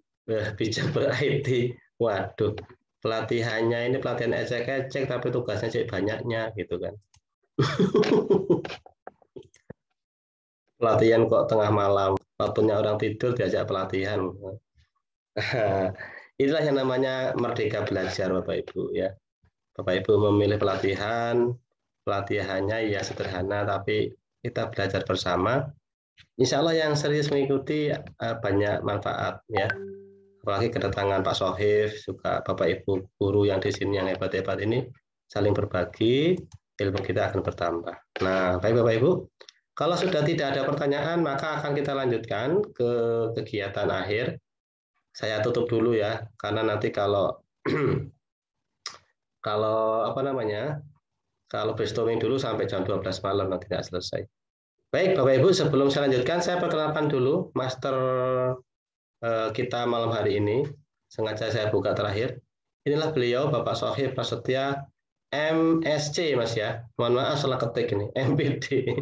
bijak ber-IT. Waduh, pelatihannya ini pelatihan ecek-ecek tapi tugasnya cek banyaknya gitu kan. Pelatihan kok tengah malam, waktunya orang tidur diajak pelatihan. Inilah yang namanya merdeka belajar Bapak Ibu ya. Bapak Ibu memilih pelatihan, pelatihannya ya sederhana tapi kita belajar bersama. Insya Allah yang serius mengikuti banyak manfaat ya. Apalagi kedatangan Pak Sohib, juga Bapak Ibu guru yang di sini yang hebat-hebat ini saling berbagi, ilmu kita akan bertambah. Nah, baik Bapak Ibu, kalau sudah tidak ada pertanyaan, maka akan kita lanjutkan ke kegiatan akhir. Saya tutup dulu ya, karena nanti kalau kalau brainstorming dulu sampai jam 12 malam nanti tidak selesai. Baik Bapak Ibu, sebelum saya lanjutkan, saya perkenalkan dulu master kita malam hari ini. Sengaja saya buka terakhir. Inilah beliau, Bapak Sohib Prasetya, MSc Mas ya. Mohon maaf salah ketik ini, MPD.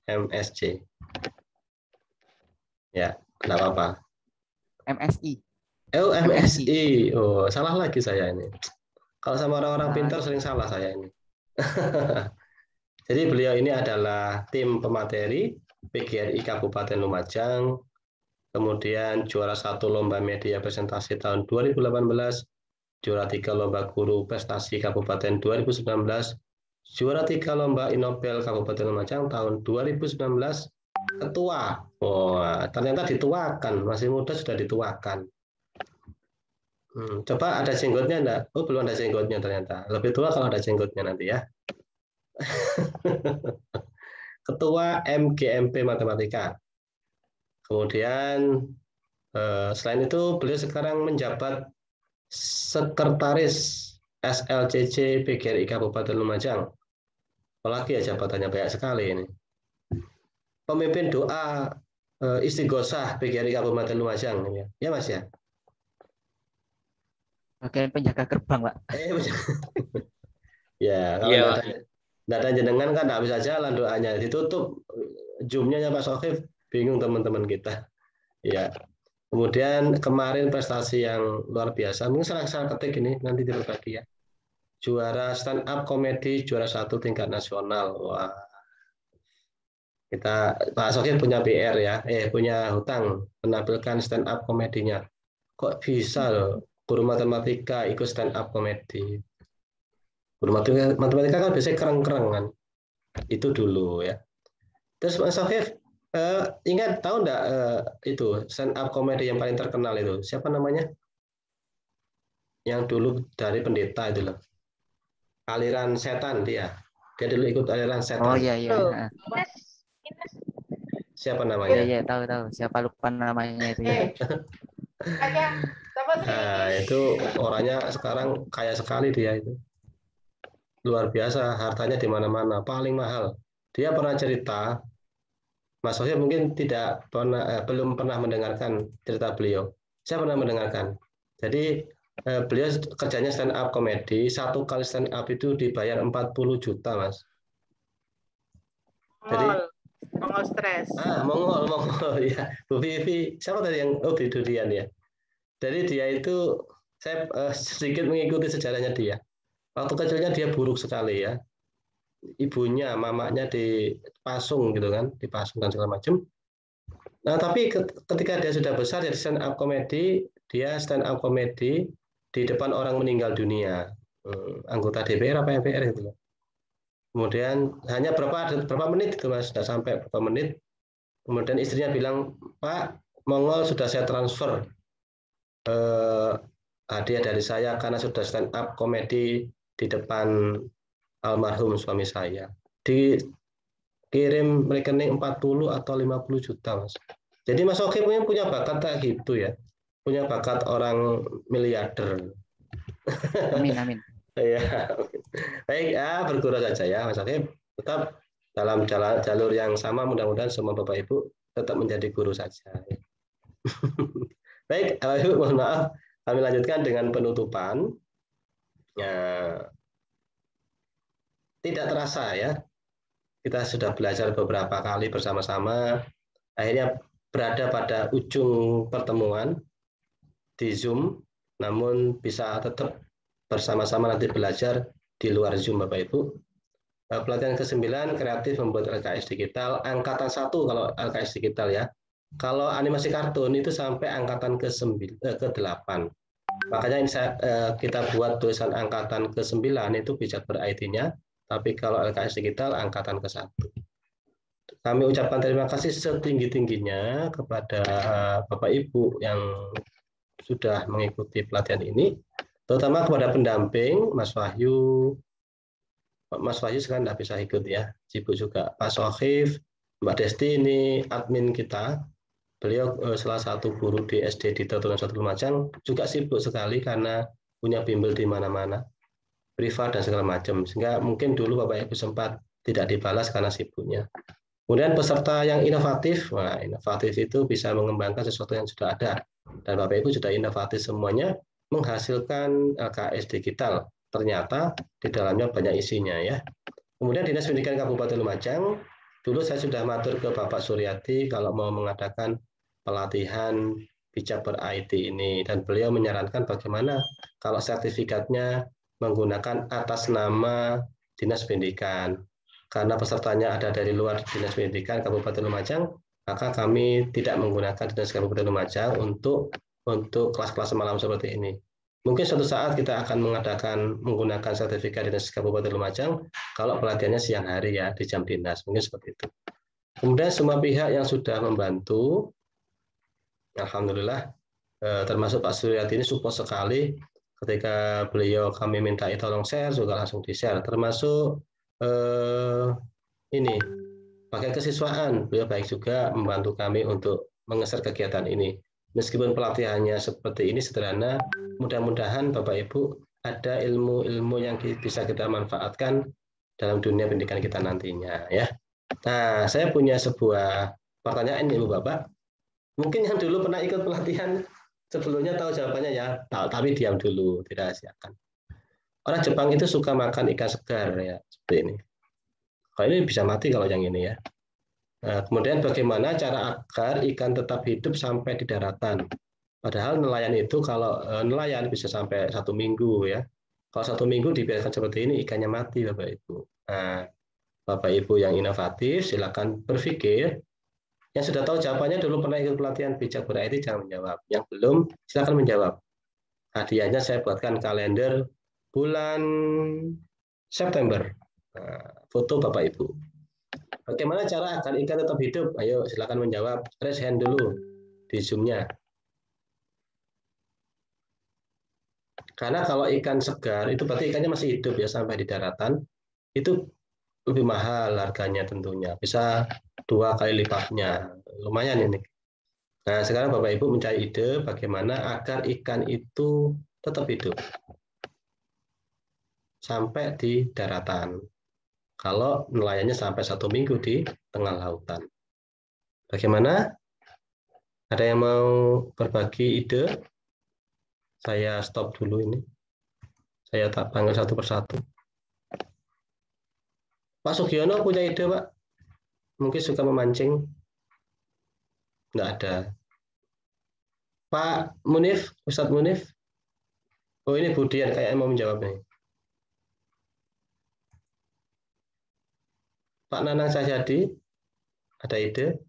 MSc. Ya, tidak apa-apa. MSI. MSI. Oh, salah lagi saya ini. Kalau sama orang-orang pintar sering salah saya ini. Jadi beliau ini adalah tim pemateri PGRI Kabupaten Lumajang, kemudian juara 1 lomba media presentasi tahun 2018, juara 3 lomba guru prestasi Kabupaten 2019, juara 3 lomba Inobel Kabupaten Lumajang tahun 2019, ketua. Wah, ternyata dituakan, masih muda sudah dituakan. Coba ada jenggotnya enggak? Oh, belum ada jenggotnya ternyata. Lebih tua kalau ada jenggotnya nanti ya. Ketua MGMP Matematika. Kemudian selain itu beliau sekarang menjabat Sekretaris SLCC PGRI Kabupaten Lumajang. Apalagi ya jabatannya banyak sekali ini. Pemimpin doa istighosah PGRI Kabupaten Lumajang. Ya Mas ya? Bagian penjaga gerbang, Pak. Ya, kalau nggak ada jenengan kan nggak bisa jalan doanya. Ditutup Zoom-nya Pak Sohif, bingung teman-teman kita. Ya. Kemudian kemarin prestasi yang luar biasa, mungkin salah ketik ini nanti berbagi ya. Juara stand up komedi juara 1 tingkat nasional. Wah. Pak Sohif punya PR ya, punya hutang menampilkan stand up komedinya. Kok bisa loh guru matematika ikut stand up komedi? Guru matematika kan biasanya kereng-kereng kan. Itu dulu ya. Terus Mas Sohif ingat tahu enggak itu stand up komedi yang paling terkenal itu? Siapa namanya? Yang dulu dari pendeta itu loh. Aliran setan dia. Dia dulu ikut aliran setan. Oh iya. Siapa namanya? Iya, tahu. Siapa lupa namanya itu ya. Nah, itu orangnya sekarang kaya sekali dia itu. Luar biasa, hartanya di mana-mana, paling mahal. Dia pernah cerita, Mas Sohib mungkin belum pernah mendengarkan cerita beliau. Saya pernah mendengarkan. Jadi beliau kerjanya stand up komedi, 1 kali stand up itu dibayar 40 juta, Mas. Jadi Mongol stres. Mongol ya. Bu Vivi, siapa tadi yang Durian ya? Jadi dia itu saya sedikit mengikuti sejarahnya dia. Waktu kecilnya dia buruk sekali ya. Ibunya, mamanya dipasung gitu kan, dipasung dan segala macam. Nah, tapi ketika dia sudah besar jadi stand up komedi, dia stand up komedi di depan orang meninggal dunia. Anggota DPR apa MPR gitu. Kemudian hanya berapa menit itu Mas, sudah sampai berapa menit. Kemudian istrinya bilang, "Pak, Mongol sudah saya transfer hadiah dari saya karena sudah stand up komedi di depan almarhum suami saya." Dikirim rekening 40 atau 50 juta, Mas. Jadi Mas Oki punya bakat kayak gitu ya. Punya bakat orang miliarder. Amin. Ya. Baik, berguru saja ya, Mas Oki. Tetap dalam jalur yang sama, mudah-mudahan semua Bapak Ibu tetap menjadi guru saja. Baik, Bapak Ibu, mohon maaf. Kami lanjutkan dengan penutupan. Tidak terasa ya, kita sudah belajar beberapa kali bersama-sama, akhirnya berada pada ujung pertemuan di Zoom, namun bisa tetap bersama-sama nanti belajar di luar Zoom Bapak Ibu. Pelatihan ke-9, kreatif membuat LKS digital, angkatan 1 kalau LKS digital ya. Kalau animasi kartun itu sampai angkatan ke-8. Makanya kita buat tulisan angkatan ke-9 itu bisa ber-IT-nya, tapi kalau LKS digital angkatan ke-1. Kami ucapkan terima kasih setinggi-tingginya kepada Bapak Ibu yang sudah mengikuti pelatihan ini, terutama kepada pendamping Mas Wahyu. Mas Wahyu sekarang tidak bisa ikut ya, sibuk juga. Pak Sohif, Mbak Desti ini admin kita. Beliau salah satu guru di SD di Tertulan 1 Lumajang, juga sibuk sekali karena punya bimbel di mana-mana, privat dan segala macam. Sehingga mungkin dulu Bapak Ibu sempat tidak dibalas karena sibuknya. Kemudian peserta yang inovatif, inovatif itu bisa mengembangkan sesuatu yang sudah ada. Dan Bapak Ibu sudah inovatif semuanya, menghasilkan LKS digital. Ternyata di dalamnya banyak isinya ya. Kemudian Dinas Pendidikan Kabupaten Lumajang, dulu saya sudah matur ke Bapak Suryati kalau mau mengadakan pelatihan bijak ber-IT ini, dan beliau menyarankan bagaimana kalau sertifikatnya menggunakan atas nama Dinas Pendidikan. Karena pesertanya ada dari luar Dinas Pendidikan Kabupaten Lumajang, maka kami tidak menggunakan Dinas Kabupaten Lumajang untuk kelas-kelas malam seperti ini. Mungkin suatu saat kita akan menggunakan sertifikat Dinas Kabupaten Lumajang kalau pelatihannya siang hari ya, di jam dinas, mungkin seperti itu. Kemudian semua pihak yang sudah membantu, alhamdulillah, termasuk Pak Suryati ini support sekali. Ketika beliau kami minta tolong share, juga langsung di-share. Termasuk ini, pakai kesiswaan, beliau baik juga membantu kami untuk mengeser kegiatan ini. Meskipun pelatihannya seperti ini sederhana, mudah-mudahan Bapak Ibu ada ilmu-ilmu yang bisa kita manfaatkan dalam dunia pendidikan kita nantinya, ya. Nah, saya punya sebuah pertanyaan Ibu Bapak. Mungkin yang dulu pernah ikut pelatihan sebelumnya tahu jawabannya ya, tapi diam dulu, tidak siapkan. Orang Jepang itu suka makan ikan segar ya, seperti ini. Kalau ini bisa mati kalau yang ini ya. Nah, kemudian bagaimana cara agar ikan tetap hidup sampai di daratan? Padahal nelayan itu kalau nelayan bisa sampai 1 minggu ya. Kalau 1 minggu dibiarkan seperti ini ikannya mati Bapak Ibu. Nah, Bapak Ibu yang inovatif silakan berpikir. Yang sudah tahu jawabannya dulu pernah ikut pelatihan bijak ber-IT jangan menjawab. Yang belum silakan menjawab. Hadiahnya saya buatkan kalender bulan September. Nah, foto Bapak Ibu. Bagaimana cara agar ikan tetap hidup? Ayo silakan menjawab. Raise hand dulu di Zoom-nya. Karena kalau ikan segar itu berarti ikannya masih hidup ya sampai di daratan. Itu lebih mahal harganya tentunya. Bisa 2 kali lipatnya. Lumayan ini. Nah, sekarang Bapak Ibu mencari ide bagaimana agar ikan itu tetap hidup sampai di daratan. Kalau nelayannya sampai 1 minggu di tengah lautan. Bagaimana? Ada yang mau berbagi ide? Saya stop dulu ini. Saya tak panggil satu persatu. Pak Sugiono punya ide, Pak? Mungkin suka memancing? Nggak ada. Pak Munif, Ustadz Munif? Oh, ini Budian kayaknya mau menjawab nih. Pak Nanang Cahyadi, ada ide?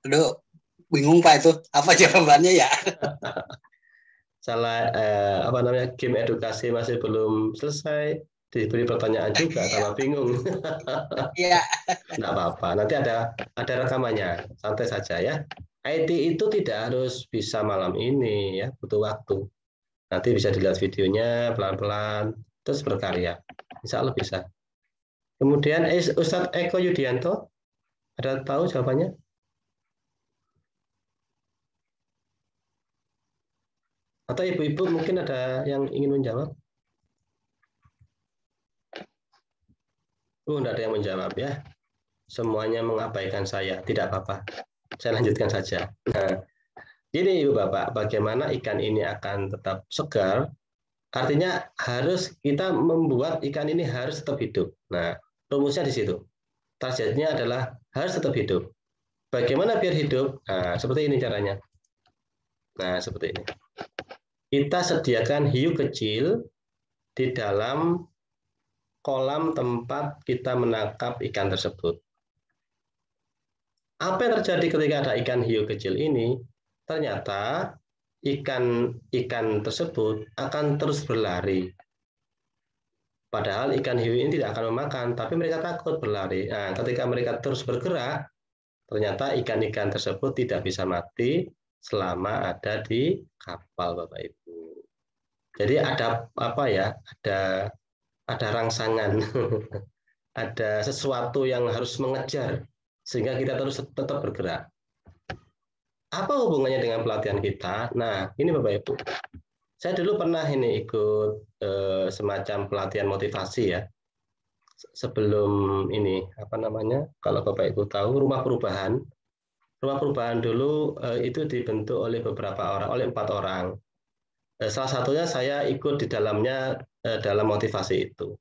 Aduh, bingung Pak itu. Apa jawabannya ya? Salah, game edukasi masih belum selesai. Diberi pertanyaan juga, sama bingung. Iya. Nggak apa-apa, nanti ada rekamannya. Santai saja ya. IT itu tidak harus bisa malam ini ya, butuh waktu. Nanti bisa dilihat videonya pelan-pelan, terus berkarya. Insya Allah bisa. Kemudian Ustadz Eko Yudianto, ada tahu jawabannya? Atau ibu-ibu mungkin ada yang ingin menjawab? Enggak ada yang menjawab ya. Semuanya mengabaikan saya, tidak apa-apa. Saya lanjutkan saja. Nah, ini Ibu Bapak, bagaimana ikan ini akan tetap segar? Artinya harus kita membuat ikan ini harus tetap hidup. Nah, rumusnya di situ. Targetnya adalah harus tetap hidup. Bagaimana biar hidup? Nah, seperti ini caranya. Nah, seperti ini. Kita sediakan hiu kecil di dalam kolam tempat kita menangkap ikan tersebut. Apa yang terjadi ketika ada ikan hiu kecil ini? Ternyata ikan tersebut akan terus berlari. Padahal ikan hiu ini tidak akan memakan, tapi mereka takut berlari. Nah, ketika mereka terus bergerak, ternyata ikan-ikan tersebut tidak bisa mati selama ada di kapal, Bapak Ibu. Jadi ada apa ya? Ada rangsangan, ada sesuatu yang harus mengejar sehingga kita terus tetap bergerak. Apa hubungannya dengan pelatihan kita? Nah, ini Bapak Ibu. Saya dulu pernah ini ikut semacam pelatihan motivasi ya. Sebelum ini apa namanya? Kalau Bapak Ibu tahu rumah perubahan. Rumah perubahan dulu itu dibentuk oleh beberapa orang, oleh 4 orang. Salah satunya saya ikut di dalamnya dalam motivasi itu.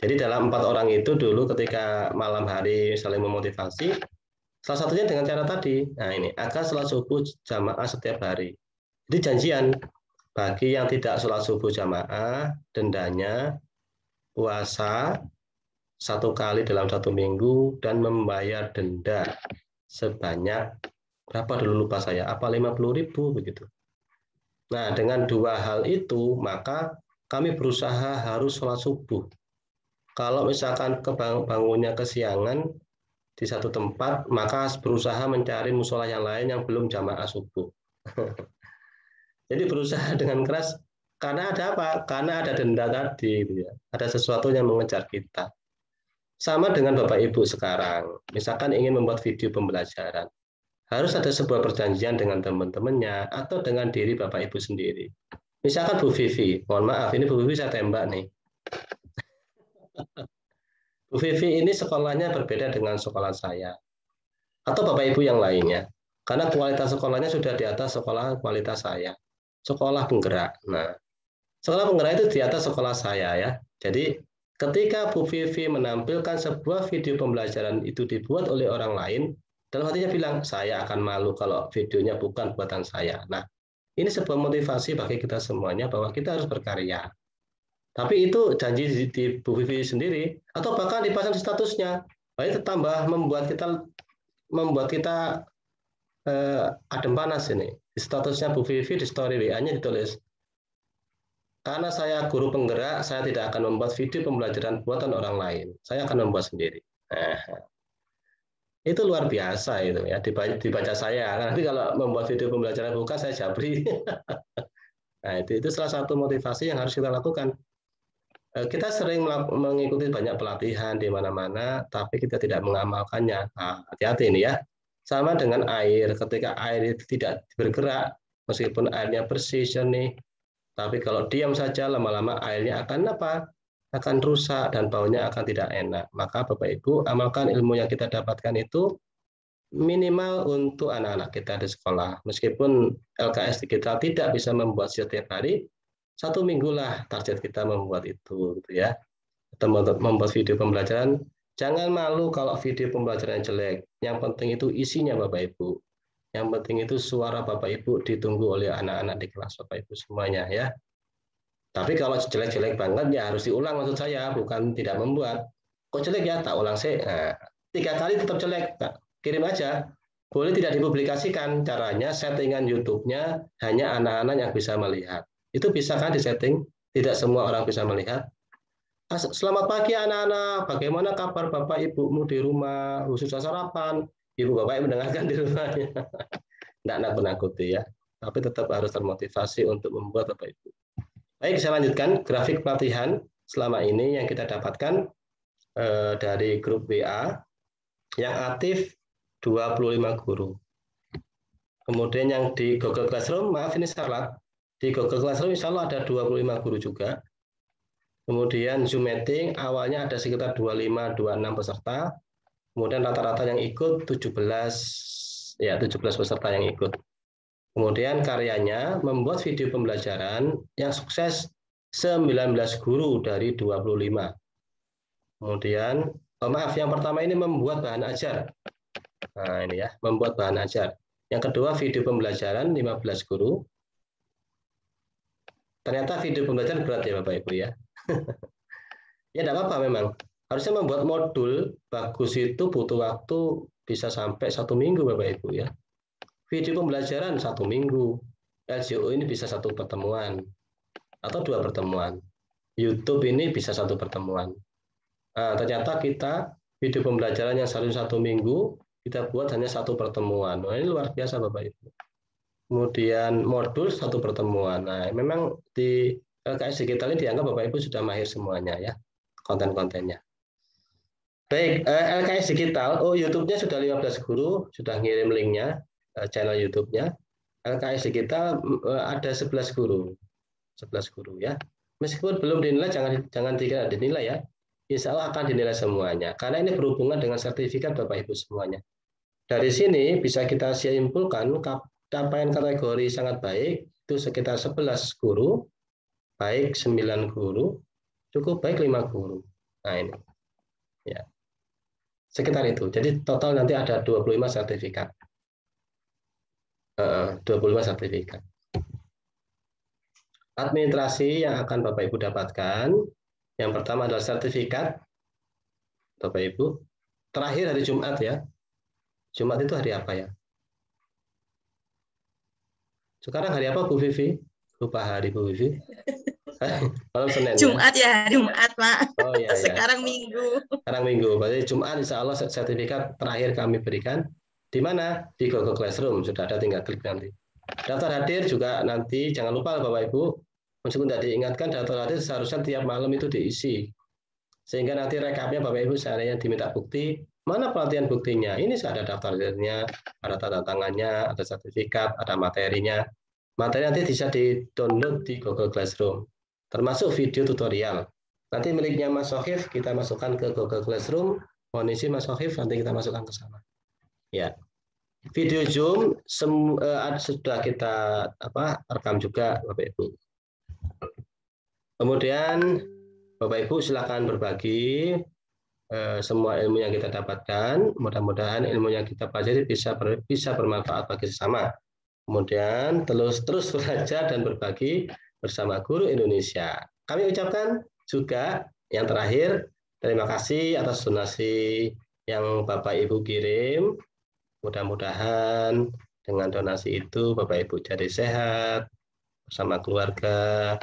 Jadi dalam 4 orang itu dulu ketika malam hari saling memotivasi, Salah satunya dengan cara tadi. Nah ini, agar sholat subuh jamaah setiap hari. Jadi janjian, bagi yang tidak sholat subuh jamaah, dendanya puasa 1 kali dalam 1 minggu dan membayar denda sebanyak berapa dulu lupa saya, apa 50.000 begitu. Nah dengan 2 hal itu maka kami berusaha harus sholat subuh. Kalau misalkan bangunnya kesiangan di satu tempat, maka berusaha mencari musola yang lain yang belum jamaah subuh. Jadi berusaha dengan keras, karena ada apa? Karena ada denda tadi, gitu ya. Ada sesuatu yang mengejar kita. Sama dengan Bapak Ibu sekarang, misalkan ingin membuat video pembelajaran, harus ada sebuah perjanjian dengan teman-temannya atau dengan diri Bapak Ibu sendiri. Misalkan Bu Vivi, mohon maaf, ini Bu Vivi saya tembak nih. Bu Vivi ini sekolahnya berbeda dengan sekolah saya. Atau Bapak Ibu yang lainnya. Karena kualitas sekolahnya sudah di atas sekolah kualitas saya. Sekolah penggerak. Nah, sekolah penggerak itu di atas sekolah saya ya. Jadi ketika Bu Vivi menampilkan sebuah video pembelajaran itu dibuat oleh orang lain, dalam hatinya bilang, saya akan malu kalau videonya bukan buatan saya. Nah, ini sebuah motivasi bagi kita semuanya bahwa kita harus berkarya. Tapi itu janji di Bu Vivi sendiri, atau bahkan dipasang di statusnya. Nah, itu tambah membuat kita adem panas ini. Di statusnya Bu Vivi, di story WA-nya ditulis, karena saya guru penggerak, saya tidak akan membuat video pembelajaran buatan orang lain. Saya akan membuat sendiri. Nah, itu luar biasa itu ya, dibaca saya. Nanti kalau membuat video pembelajaran bukan, saya jabri. Nah, itu salah satu motivasi yang harus kita lakukan. Kita sering mengikuti banyak pelatihan di mana-mana, tapi kita tidak mengamalkannya. Nah, hati-hati ini ya. Sama dengan air, ketika air itu tidak bergerak, meskipun airnya bersih, jernih, tapi kalau diam saja, lama-lama airnya akan apa? Akan rusak dan baunya akan tidak enak. Maka Bapak Ibu, amalkan ilmu yang kita dapatkan itu minimal untuk anak-anak kita di sekolah. Meskipun LKS kita tidak bisa membuat setiap hari, 1 minggu lah target kita membuat itu, gitu ya. Atau membuat video pembelajaran. Jangan malu kalau video pembelajaran jelek. Yang penting itu isinya Bapak Ibu. Yang penting itu suara Bapak Ibu ditunggu oleh anak-anak di kelas Bapak Ibu semuanya ya. Tapi kalau jelek-jelek banget ya harus diulang maksud saya, bukan tidak membuat. Kok jelek ya? Tak ulang sih. Nah, 3 kali tetap jelek, kirim aja. Boleh tidak dipublikasikan. Caranya settingan YouTube-nya hanya anak-anak yang bisa melihat. Itu bisa kan disetting? Tidak semua orang bisa melihat. Selamat pagi anak-anak, bagaimana kabar Bapak Ibumu di rumah? Sudah sarapan? Ibu Bapak mendengarkan di rumahnya. Tidak nakut-nakuti ya, tapi tetap harus termotivasi untuk membuat Bapak Ibu. Baik, saya lanjutkan grafik pelatihan selama ini yang kita dapatkan dari grup WA yang aktif 25 guru. Kemudian yang di Google Classroom, maaf ini salah, di Google Classroom insya Allah ada 25 guru juga. Kemudian Zoom Meeting awalnya ada sekitar 25-26 peserta. Kemudian rata-rata yang ikut 17 peserta yang ikut. Kemudian karyanya membuat video pembelajaran yang sukses 19 guru dari 25. Kemudian, yang pertama ini membuat bahan ajar. Nah ini ya, membuat bahan ajar. Yang kedua video pembelajaran 15 guru. Ternyata video pembelajaran berat ya Bapak Ibu ya. Ya tidak apa-apa memang. Harusnya membuat modul bagus itu butuh waktu bisa sampai 1 minggu Bapak Ibu ya. Video pembelajaran 1 minggu. LJO ini bisa 1 pertemuan atau 2 pertemuan. YouTube ini bisa 1 pertemuan. Nah, ternyata kita video pembelajaran yang seharusnya 1 minggu kita buat hanya 1 pertemuan. Nah, ini luar biasa Bapak Ibu. Kemudian modul 1 pertemuan. Nah, memang di LKS Digital ini dianggap Bapak Ibu sudah mahir semuanya ya konten-kontennya. Baik, LKS Digital, YouTube-nya sudah 15 guru, sudah ngirim linknya, channel YouTube-nya. LKS Digital ada 11 guru. 11 guru ya. Meskipun belum dinilai, jangan tidak dinilai ya. Insya Allah akan dinilai semuanya. Karena ini berhubungan dengan sertifikat Bapak Ibu semuanya. Dari sini bisa kita simpulkan capaian kategori sangat baik, itu sekitar 11 guru, baik 9 guru, cukup baik 5 guru. Nah ini. Ya. Sekitar itu. Jadi total nanti ada 25 sertifikat. 25 sertifikat. Administrasi yang akan Bapak Ibu dapatkan, yang pertama adalah sertifikat, Bapak Ibu. Terakhir hari Jumat ya. Jumat itu hari apa ya? Sekarang hari apa Bu Vivi? Lupa hari Bu Vivi. Malam Senin. Jumat ya? Jumat Pak. Oh iya. Sekarang Minggu. Sekarang Minggu. Berarti Jumat insya Allah sertifikat terakhir kami berikan. Di mana? Di Google Classroom. Sudah ada, tinggal klik nanti. Daftar hadir juga nanti, jangan lupa Bapak Ibu, meskipun tidak diingatkan, daftar hadir seharusnya tiap malam itu diisi. Sehingga nanti rekapnya Bapak Ibu seandainya diminta bukti, mana pelatihan buktinya? Ini ada daftar hadirnya, ada tanda tangannya, ada sertifikat, ada materinya. Materi nanti bisa di-download di Google Classroom, termasuk video tutorial. Nanti miliknya Mas Sohif kita masukkan ke Google Classroom, mohon isi Mas Sohif, nanti kita masukkan ke sana. Ya. Video Zoom sudah kita rekam juga Bapak Ibu. Kemudian Bapak Ibu silakan berbagi semua ilmu yang kita dapatkan. Mudah-mudahan ilmu yang kita pelajari bisa bermanfaat bagi sesama. Kemudian terus belajar dan berbagi bersama guru Indonesia. Kami ucapkan juga yang terakhir, terima kasih atas donasi yang Bapak Ibu kirim. Mudah-mudahan dengan donasi itu Bapak Ibu jadi sehat bersama keluarga,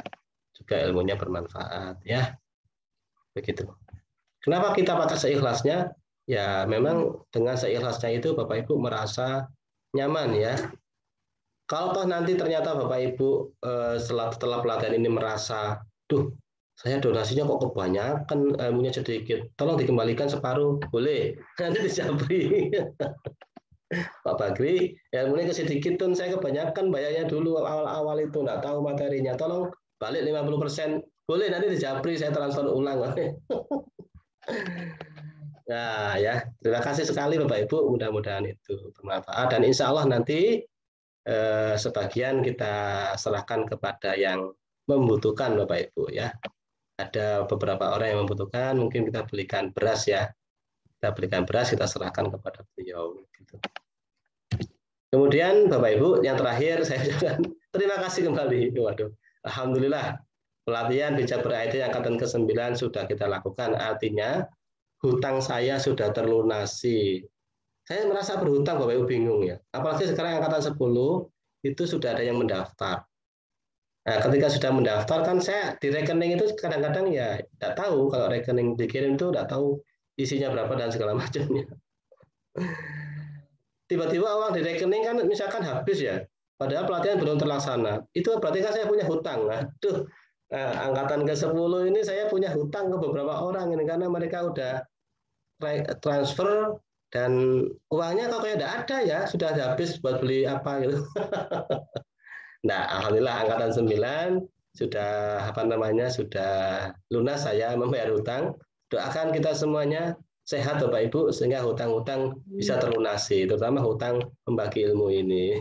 juga ilmunya bermanfaat ya. Begitu. Kenapa kita pakai seikhlasnya? Ya memang dengan seikhlasnya itu Bapak Ibu merasa nyaman ya. Kalau toh nanti ternyata Bapak Ibu setelah pelatihan ini merasa, duh saya donasinya kok kebanyakan, ilmunya sedikit, tolong dikembalikan separuh, boleh, nanti dijabri. Pak Bagri, ilmunya sedikit tuh, saya kebanyakan bayarnya dulu awal-awal itu, nggak tahu materinya, tolong balik 50%, boleh nanti dijabri, saya transfer ulang. Nah ya, terima kasih sekali Bapak Ibu, mudah-mudahan itu bermanfaat, dan insya Allah nanti sebagian kita serahkan kepada yang membutuhkan Bapak Ibu ya. Ada beberapa orang yang membutuhkan, mungkin kita belikan beras ya, kita belikan beras, kita serahkan kepada beliau gitu. Kemudian Bapak Ibu, yang terakhir saya ucapkan terima kasih kembali. Waduh, alhamdulillah pelatihan bijak ber-IT angkatan ke-9 sudah kita lakukan. Artinya hutang saya sudah terlunasi. Saya merasa berhutang Bapak Ibu, bingung ya. Apalagi sekarang angkatan 10 itu sudah ada yang mendaftar. Nah, ketika sudah mendaftar kan saya di rekening itu kadang-kadang ya tidak tahu, kalau rekening dikirim itu tidak tahu isinya berapa dan segala macamnya. Tiba-tiba uang di rekening kan misalkan habis ya, padahal pelatihan belum terlaksana. Itu berarti kan saya punya hutang. Aduh, angkatan ke-10 ini saya punya hutang ke beberapa orang ini karena mereka udah transfer dan uangnya kok kayak tidak ada ya, sudah habis buat beli apa gitu. Nah, alhamdulillah angkatan 9 sudah sudah lunas saya membayar hutang. Doakan kita semuanya sehat Bapak Ibu sehingga hutang-hutang bisa terlunasi, terutama hutang membagi ilmu ini.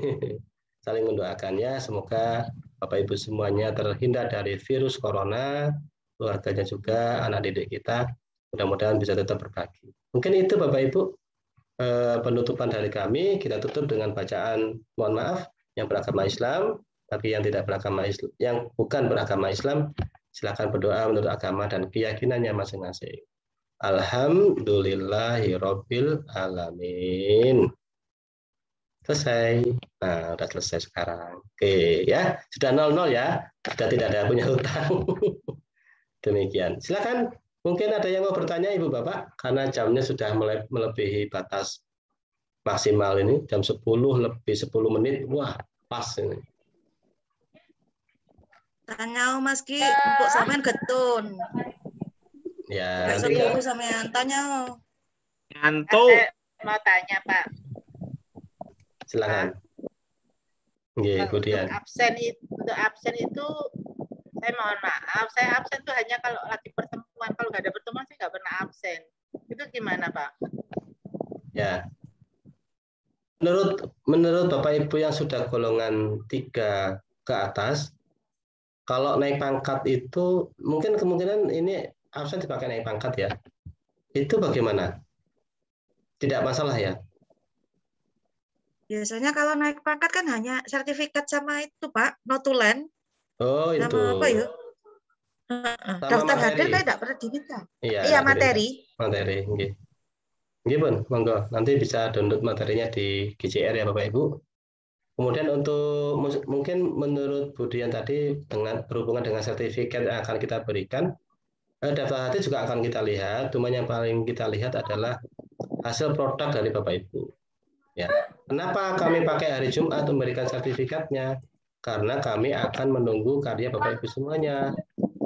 Saling mendoakannya, semoga Bapak Ibu semuanya terhindar dari virus corona, keluarganya juga, anak didik kita, mudah-mudahan bisa tetap berbagi. Mungkin itu Bapak Ibu penutupan dari kami. Kita tutup dengan bacaan mohon maaf yang beragama Islam, tapi yang tidak beragama Islam, yang bukan beragama Islam, silakan berdoa menurut agama dan keyakinannya masing-masing. Alhamdulillahirabbil alamin. Selesai. Nah, udah selesai sekarang. Oke, ya. Sudah 0-0 ya. Sudah tidak ada punya hutang. Demikian. Silakan. Mungkin ada yang mau bertanya Ibu Bapak karena jamnya sudah melebihi batas maksimal ini, jam 10 lebih 10 menit. Wah, pas ini. Tanya Mas Ki, untuk sampean getun. Ya, nanti dulu sampean tanya. Ngantuk. Mau tanya Pak. Silakan. Nggih, kemudian. Untuk absen itu saya mohon maaf, saya absen tuh hanya kalau lagi pertemuan. Kalau nggak ada pertemuan saya nggak pernah absen. Itu gimana Pak? Ya. Menurut Bapak Ibu yang sudah golongan 3 ke atas, kalau naik pangkat itu mungkin kemungkinan ini absen dipakai naik pangkat ya. Itu bagaimana? tidak masalah ya? Biasanya kalau naik pangkat kan hanya sertifikat sama itu Pak, notulen. Oh itu. Sama apa ya? Sama Daftar materi. hadir kayak tidak pernah diminta. Iya, Iya materi. Materi. Nggih. Nggih, Bun, monggo. Nanti bisa download materinya di GCR ya Bapak Ibu. Kemudian untuk mungkin menurut Bu Dian tadi dengan berhubungan dengan sertifikat yang akan kita berikan, daftar hadir juga akan kita lihat. Cuma yang paling kita lihat adalah hasil produk dari Bapak Ibu. Ya. Kenapa kami pakai hari Jumat memberikan sertifikatnya? Karena kami akan menunggu karya Bapak Ibu semuanya.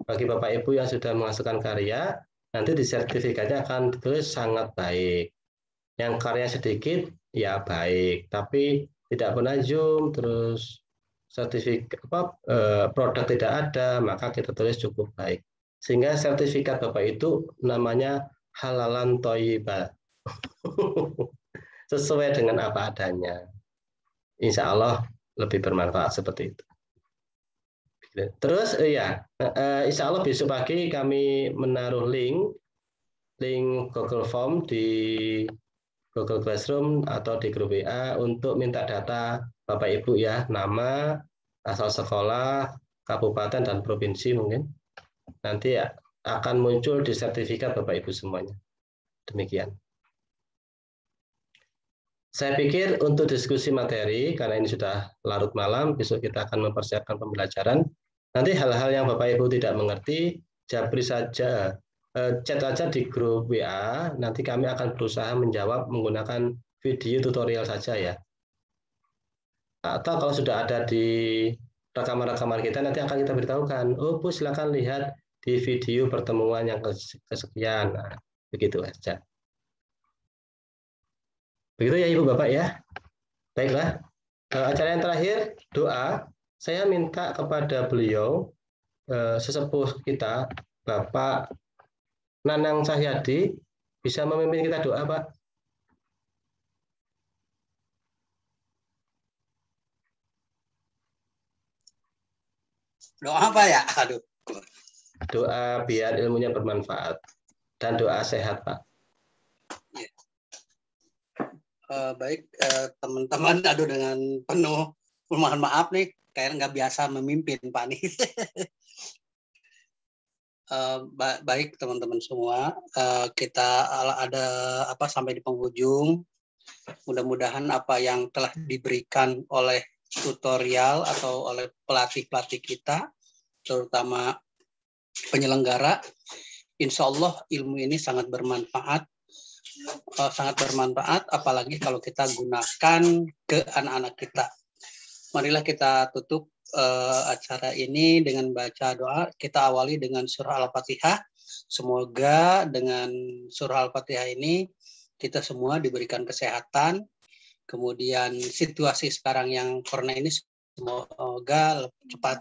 Bagi Bapak Ibu yang sudah menghasilkan karya, nanti di sertifikatnya akan ditulis sangat baik. Yang karya sedikit, ya baik. Tapi tidak pernah Zoom, terus sertifikat produk tidak ada, maka kita tulis cukup baik. Sehingga sertifikat Bapak itu namanya halalan thayyibah. Sesuai dengan apa adanya. Insya Allah lebih bermanfaat seperti itu. Terus insya Allah besok pagi kami menaruh link Google Form di Google Classroom atau di grup WA untuk minta data Bapak Ibu ya, nama, asal sekolah, kabupaten dan provinsi mungkin. Nanti ya akan muncul di sertifikat Bapak Ibu semuanya. Demikian. Saya pikir untuk diskusi materi, karena ini sudah larut malam, besok kita akan mempersiapkan pembelajaran. Nanti hal-hal yang Bapak Ibu tidak mengerti, japri saja, chat aja di grup WA, nanti kami akan berusaha menjawab menggunakan video tutorial saja ya. Atau kalau sudah ada di rekaman-rekaman kita, nanti akan kita beritahukan, oh Bu silakan lihat di video pertemuan yang kesekian. Nah, begitu saja. Begitu ya Ibu Bapak ya. Baiklah. Acara yang terakhir doa. Saya minta kepada beliau sesepuh kita Bapak Nanang Cahyadi bisa memimpin kita doa Pak. Doa apa ya? Aduh. Doa biar ilmunya bermanfaat dan doa sehat Pak. Baik teman-teman, aduh dengan penuh mohon maaf nih, kayak nggak biasa memimpin Pak nih. Baik teman-teman semua, kita ada sampai di penghujung. Mudah-mudahan apa yang telah diberikan oleh tutorial atau oleh pelatih-pelatih kita, terutama penyelenggara, insya Allah ilmu ini sangat bermanfaat, apalagi kalau kita gunakan ke anak-anak kita. Marilah kita tutup acara ini dengan baca doa. Kita awali dengan surah Al-Fatihah. Semoga dengan surah Al-Fatihah ini kita semua diberikan kesehatan. Kemudian situasi sekarang yang corona ini semoga cepat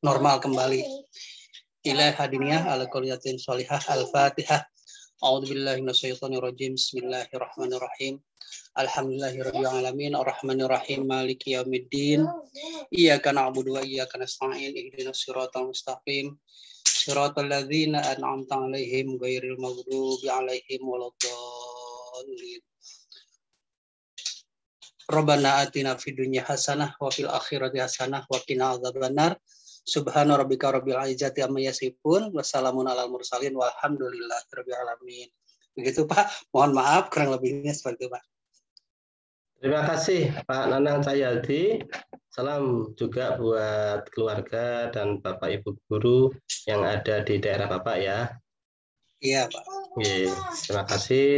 normal kembali. Ila hadiniyah ala kuliyatin sholihah al-Fatihah. A'udzubillahi minasyaitonirrajim. Bismillahirrahmanirrahim. Alhamdulillahirabbil alamin arrahmanir rahim maliki yaumiddin. Iyyaka na'budu wa iyyaka nasta'in. Ihdinas siratal mustaqim. Siratal ladzina an'amta 'alaihim ghairil maghdubi 'alaihim waladdallin. Rabbana atina fid dunya hasanah wa fil akhirati hasanah wa qina adzabannar. Subhana rabbika rabbil izzati amma yasifun, wassalamun alal mursalin walhamdulillahirabbil alamin. Begitu Pak, mohon maaf kurang lebihnya seperti itu Pak. Terima kasih Pak Nanang Cahyadi. Salam juga buat keluarga dan Bapak Ibu guru yang ada di daerah Bapak ya. Iya Pak.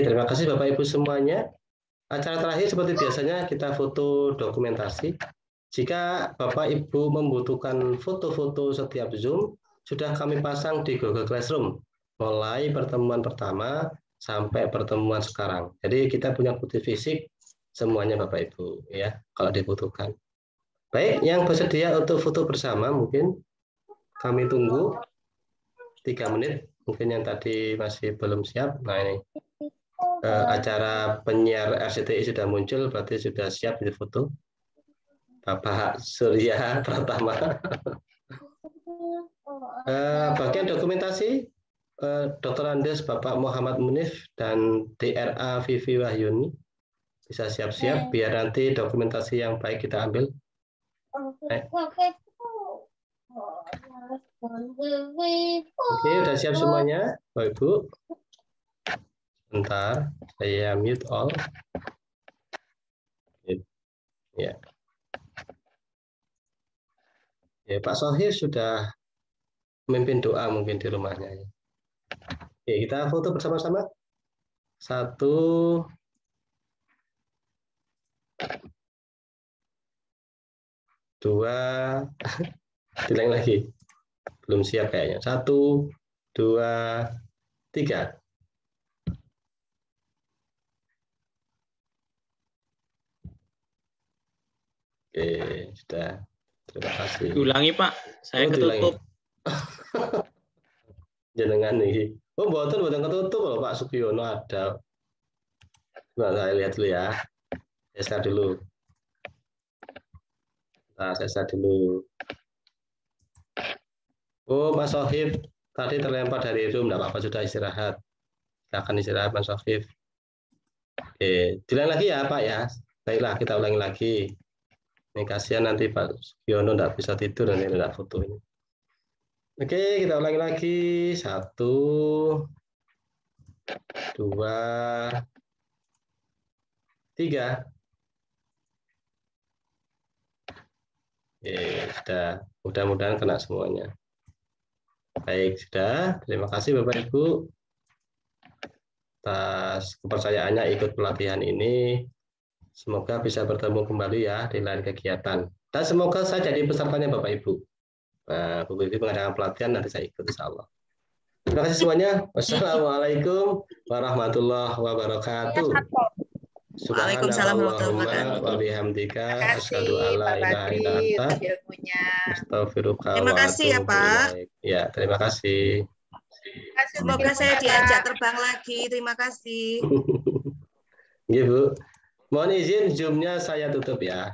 Terima kasih Bapak Ibu semuanya. Acara terakhir seperti biasanya kita foto dokumentasi. Jika Bapak Ibu membutuhkan foto-foto setiap Zoom, sudah kami pasang di Google Classroom, mulai pertemuan pertama sampai pertemuan sekarang. Jadi kita punya bukti fisik semuanya Bapak Ibu ya, kalau dibutuhkan. Baik, yang bersedia untuk foto bersama mungkin kami tunggu 3 menit, mungkin yang tadi masih belum siap. Nah ini acara penyiar RCTI sudah muncul, berarti sudah siap di foto. Bapak Surya Pratama. Bagian dokumentasi Dr. Andes, Bapak Muhammad Munif, dan DRA Vivi Wahyuni bisa siap-siap biar nanti dokumentasi yang baik kita ambil. Oke, udah siap semuanya, Bapak Ibu. Bentar, saya mute all. Ya. Ya, Pak Sohir sudah memimpin doa mungkin di rumahnya. Oke, kita foto bersama-sama. 1, 2, diulang lagi. Belum siap kayaknya. 1, 2, 3. Oke, sudah. Terima kasih. Diulangi Pak, saya ketutup. Jenengan nih. Oh, mboten ketutup loh Pak Sugiono ada. Nah, saya lihat dulu ya. Saya start dulu. Nah, saya start dulu. Oh, Mas Sohib tadi terlempar dari room, enggak apa-apa, sudah istirahat. Silakan istirahat Mas Sohib. Oke, diulang lagi ya Pak ya. Baiklah, kita ulangi lagi. Ini kasihan nanti Pak Sugiono enggak bisa tidur nanti enggak foto ini. Oke, kita ulangi lagi. 1, 2, 3. Oke, sudah. Mudah-mudahan kena semuanya. Baik, sudah. Terima kasih Bapak Ibu atas kepercayaannya ikut pelatihan ini. Semoga bisa bertemu kembali ya di lain kegiatan. Dan semoga saya jadi pesertanya Bapak Ibu. Nah, Bapak Ibu mengadakan pelatihan, nanti saya ikut insya Allah. Terima kasih semuanya. Wassalamualaikum warahmatullahi wabarakatuh. Waalaikumsalam warahmatullahi wabarakatuh. Wa bihamdika asyhadu Terima alla ilaha illa kasih anta untuk ilmunya. astaghfiruka Terima wa kasih ya, atubu Pak. ilaik. Ya, terima kasih. Semoga saya diajak terbang lagi. Terima kasih. Iya, Bu. Mohon izin Zoom-nya saya tutup ya.